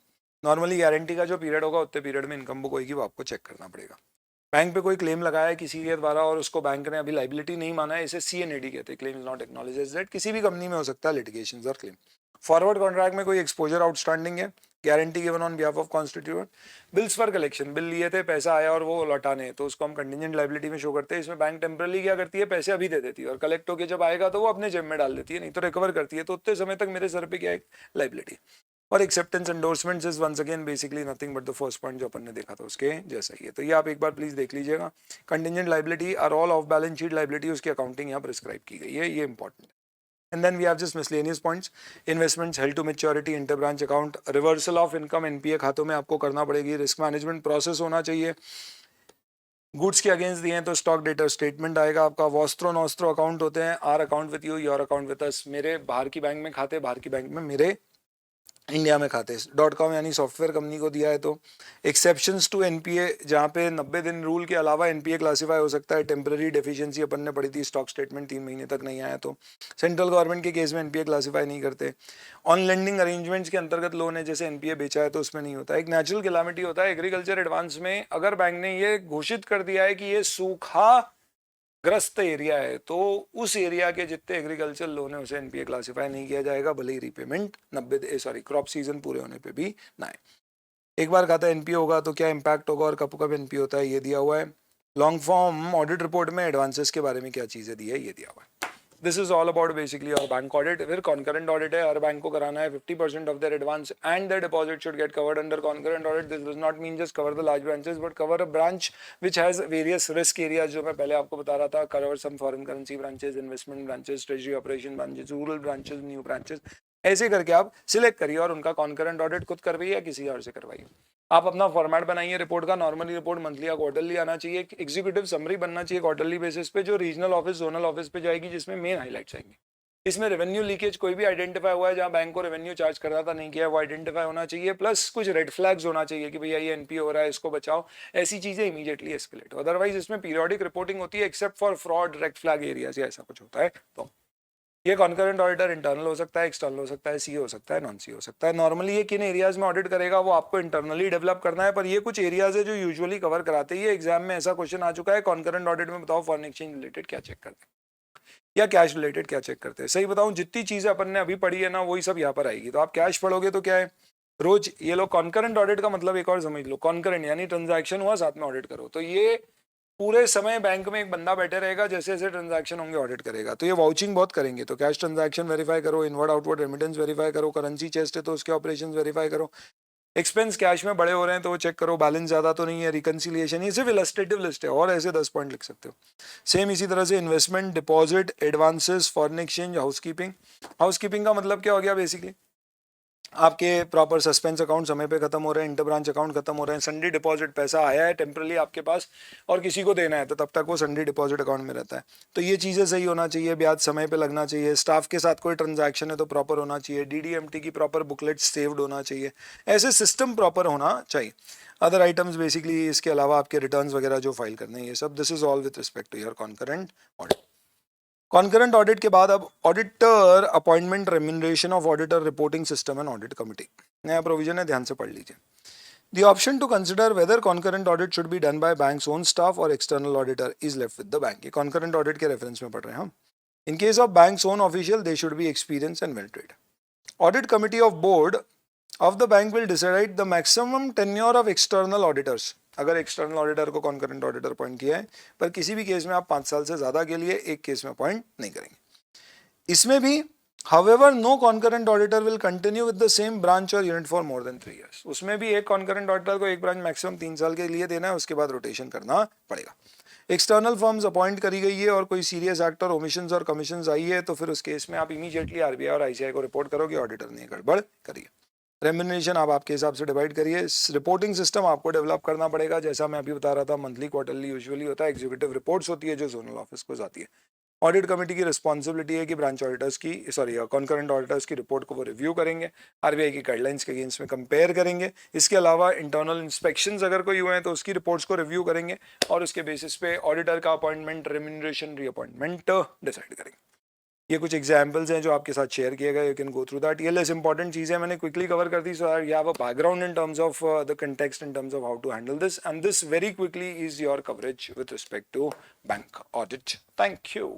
नॉर्मली गारंटी का जो पीरियड होगा उतने पीरियड में इनकम बुक होगी, वो आपको चेक करना पड़ेगा। बैंक पे कोई क्लेम लगाया है किसी के द्वारा और उसको बैंक ने अभी लायबिलिटी नहीं माना है, इसे CNAD कहते हैं, claim is not acknowledged as debt. किसी भी कंपनी में हो सकता है लिटिगेशन और क्लेम। फॉरवर्ड कॉन्ट्रैक्ट में कोई एक्सपोजर आउटस्टैंडिंग है, guarantee given on behalf of constituent. Bills for collection, bill लिए थे, पैसा आया और वो लौटाने, तो उसको हम कंटिजेंट लायबिलिटी में शो करते हैं। इसमें बैंक टेम्परली क्या करती है, पैसे अभी दे देती है और कलेक्ट होकर जब आएगा तो वो अपने जेब में डाल देती है, नहीं तो रिकवर करती है, तो उतने समय तक मेरे सर पे क्या है, लायबिलिटी। और acceptance endorsements is once again basically nothing but the first point जो अपन ने देखा था उसके जैसा ही है। तो ये आप एक बार प्लीज देख लीजिएगा। Contingent liability are all off balance sheet liability, उसकी अकाउंटिंग यहाँ प्रिस्क्राइब की गई है, ये इंपॉर्टेंट है। And then we have just miscellaneous points, investments held to maturity, interbranch account, reversal of income NPA खातों में आपको करना पड़ेगी, रिस्क मैनेजमेंट प्रोसेस होना चाहिए। गुड्स के अगेंस्ट दिए हैं तो स्टॉक डेटा स्टेटमेंट आएगा आपका। वॉस्त्रो नॉस्त्रो अकाउंट होते हैं, are account with you, your account with us, मेरे बाहर की बैंक में खाते, बाहर की बैंक में मेरे इंडिया में खाते। .com यानी सॉफ्टवेयर कंपनी को दिया है। तो एक्सेप्शंस टू एनपीए, जहाँ पे 90 दिन रूल के अलावा एनपीए क्लासीफाई हो सकता है। टेम्पररी डेफिशिएंसी अपन ने पढ़ी थी, स्टॉक स्टेटमेंट 3 महीने तक नहीं आया तो सेंट्रल गवर्नमेंट के केस में एनपीए क्लासीफाई नहीं करते। ऑन लेंडिंग अरेंजमेंट्स के अंतर्गत लोन है, जैसे एनपीए बेचा है तो उसमें नहीं होता। एक नेचुरल कैलामिटी होता है एग्रीकल्चर एडवांस में, अगर बैंक ने ये घोषित कर दिया है कि ये सूखा ग्रस्त एरिया है तो उस एरिया के जितने एग्रीकल्चर लोन है उसे एनपीए क्लासिफाई नहीं किया जाएगा, भले ही रीपेमेंट क्रॉप सीजन पूरे होने पे भी ना है। एक बार खाता एनपीए होगा तो क्या इंपैक्ट होगा और कब कब एनपीए होता है, ये दिया हुआ है। लॉन्ग फॉर्म ऑडिट रिपोर्ट में एडवांसेस के बारे में क्या चीजें दी है, ये दिया हुआ है। This is all about basically और बैंक ऑडिट। फिर कॉन्करेंट ऑडिट है, हर बैंक को कराना है। 50% of their advance and their deposit should get covered under concurrent audit. This does not mean just cover the large branches but cover a branch which has various risk areas, जो मैं पहले आपको बता रहा था। Cover some foreign currency branches, investment branches, treasury operation branches, rural branches, new branches, ऐसे करके आप सिलेक्ट करिए और उनका कॉन्करेंट ऑडिट खुद करवाइए या किसी और से करवाइए। आप अपना फॉर्मेट बनाइए रिपोर्ट का। नॉर्मली रिपोर्ट मंथली या क्वार्टरली आना चाहिए। एग्जीक्यूटिव समरी बनना चाहिए क्वार्टरली बेसिस पे, जो रीजनल ऑफिस, जोनल ऑफिस पे जाएगी, जिसमें मेन हाईलाइट्स आएंगे। इसमें रेवेन्यू लीकेज कोई भी आइडेंटिफाई हुआ है जहां बैंक को रेवेन्यू चार्ज कर रहा था नहीं किया, वो आइडेंटिफाई होना चाहिए। प्लस कुछ रेड फ्लैग्स होना चाहिए कि भैया ये एनपीए हो रहा है, इसको बचाओ। ऐसी चीजें इमीडिएटली एस्केलेट हो। अदरवाइज इसमें पीरियोडिक रिपोर्टिंग होती है except for fraud, red flag areas या ऐसा कुछ होता है। तो ये कॉन्करेंट ऑडिटर इंटरनल हो सकता है, एक्सटर्नल हो सकता है, सी हो सकता है, नॉन सी हो सकता है। नॉर्मली ये किन एरियाज में ऑडिट करेगा वो आपको इंटरनली डेवलप करना है, पर ये कुछ एरियाज है जो यूजुअली कवर कराते हैं। एग्जाम में ऐसा क्वेश्चन आ चुका है, कॉन्करेंट ऑडिट में बताओ फॉरेन एक्सचेंज रिलेटेड क्या चेक करते हैं या कैश रिलेटेड क्या चेक करते हैं। सही बताऊं, जितनी चीजें अपन ने अभी पढ़ी है ना वही सब यहाँ पर आएगी। तो आप कैश पढ़ोगे तो क्या है, रोज ये लोग कॉन्करेंट ऑडिट का मतलब एक और समझ लो, कॉन्करेंट यानी ट्रांजैक्शन हुआ साथ में ऑडिट करो। तो ये पूरे समय बैंक में एक बंदा बैठे रहेगा, जैसे जैसे ट्रांजैक्शन होंगे ऑडिट करेगा। तो ये वाउचिंग बहुत करेंगे। तो कैश ट्रांजैक्शन वेरीफाई करो, इनवर्ड आउटवर्ड रेमिटेंस वेरीफाई करो, करेंसी चेस्ट है तो उसके ऑपरेशंस वेरीफाई करो, एक्सपेंस कैश में बड़े हो रहे हैं तो वो चेक करो, बैलेंस ज्यादा तो नहीं है, रिकंसिलिएशन। ये सिर्फ इलस्ट्रेटिव लिस्ट है और ऐसे 10 पॉइंट लिख सकते हो। सेम इसी तरह से investment, deposit, advances, foreign exchange, housekeeping. Housekeeping का मतलब क्या हो गया, बेसिकली आपके प्रॉपर सस्पेंस अकाउंट समय पे खत्म हो रहे हैं, इंटर ब्रांच अकाउंट खत्म हो रहे हैं, संडे डिपॉजिट पैसा आया है टेम्परली आपके पास और किसी को देना है तो तब तक वो संडे डिपॉजिट अकाउंट में रहता है। तो ये चीज़ें सही होना चाहिए, ब्याज समय पे लगना चाहिए, स्टाफ के साथ कोई ट्रांजैक्शन है तो प्रॉपर होना चाहिए, DDMT की प्रॉपर बुकलेट सेव्ड होना चाहिए, ऐसे सिस्टम प्रॉपर होना चाहिए। अदर आइटम्स बेसिकली इसके अलावा आपके रिटर्न्स वगैरह जो फाइल करने हैं ये सब, this is all with respect to your concurrent audit. Concurrent audit के बाद अब auditor appointment, remuneration of auditor, reporting system and audit committee, नया प्रोविजन है, ध्यान से पढ़ लीजिए। The option to consider whether concurrent audit should be done by bank's own staff or external auditor is left with the bank. ये concurrent audit के reference में पढ़ रहे हैं हम। In case of bank's own official, they should be experienced and well trained. Audit committee of board of the bank will decide the maximum tenure of external auditors. अगर external auditor को concurrent auditor appoint किया है, पर किसी भी case में आप 5 साल से ज्यादा के लिए एक केस में अपॉइंट नहीं करेंगे। इसमें भी however no concurrent auditor will continue with the same branch or unit for more than 3 years. उसमें भी एक concurrent auditor को एक ब्रांच मैक्सिमम 3 साल के लिए देना है, उसके बाद रोटेशन करना पड़ेगा। एक्सटर्नल फर्म्स अपॉइंट करी गई है और कोई सीरियस एक्ट और ओमिशंस और कमीशंस आई है तो फिर उस केस में आप इमीडिएटली RBI और ICAI को रिपोर्ट करो कि ऑडिटर ने गड़बड़ करी है। रेम्यूनरेशन आप आपके हिसाब से डिवाइड करिए। रिपोर्टिंग सिस्टम आपको डेवलप करना पड़ेगा, जैसा मैं अभी बता रहा था, मंथली क्वार्टरली यूजुअली होता है, एग्जीक्यूटिव रिपोर्ट्स होती है जो जोनल ऑफिस को जाती है। ऑडिट कमेटी की रिस्पॉन्सिबिलिटी है कि ब्रांच ऑडिटर्स की कॉन्करेंट ऑडिटर्स की रिपोर्ट को वो रिव्यू करेंगे, RBI की गाइडलाइंस के अगेंस्ट में कंपेयर करेंगे। इसके अलावा इंटरनल इंस्पेक्शंस अगर कोई हुए हैं तो उसकी रिपोर्ट्स को रिव्यू करेंगे और उसके बेसिस पे ऑडिटर का अपॉइंटमेंट, रेम्यूनरेशन, रीअपॉइंटमेंट डिसाइड करेंगे। ये कुछ एग्जाम्पल्स हैं जो आपके साथ शेयर किए गए, you can go through that. ये लेस इंपॉर्टेंट चीज़ें मैंने क्विकली कवर कर दी, so you have a background in terms of the context, in terms of how to handle this, and this very quickly is your coverage with respect to bank audit. Thank you.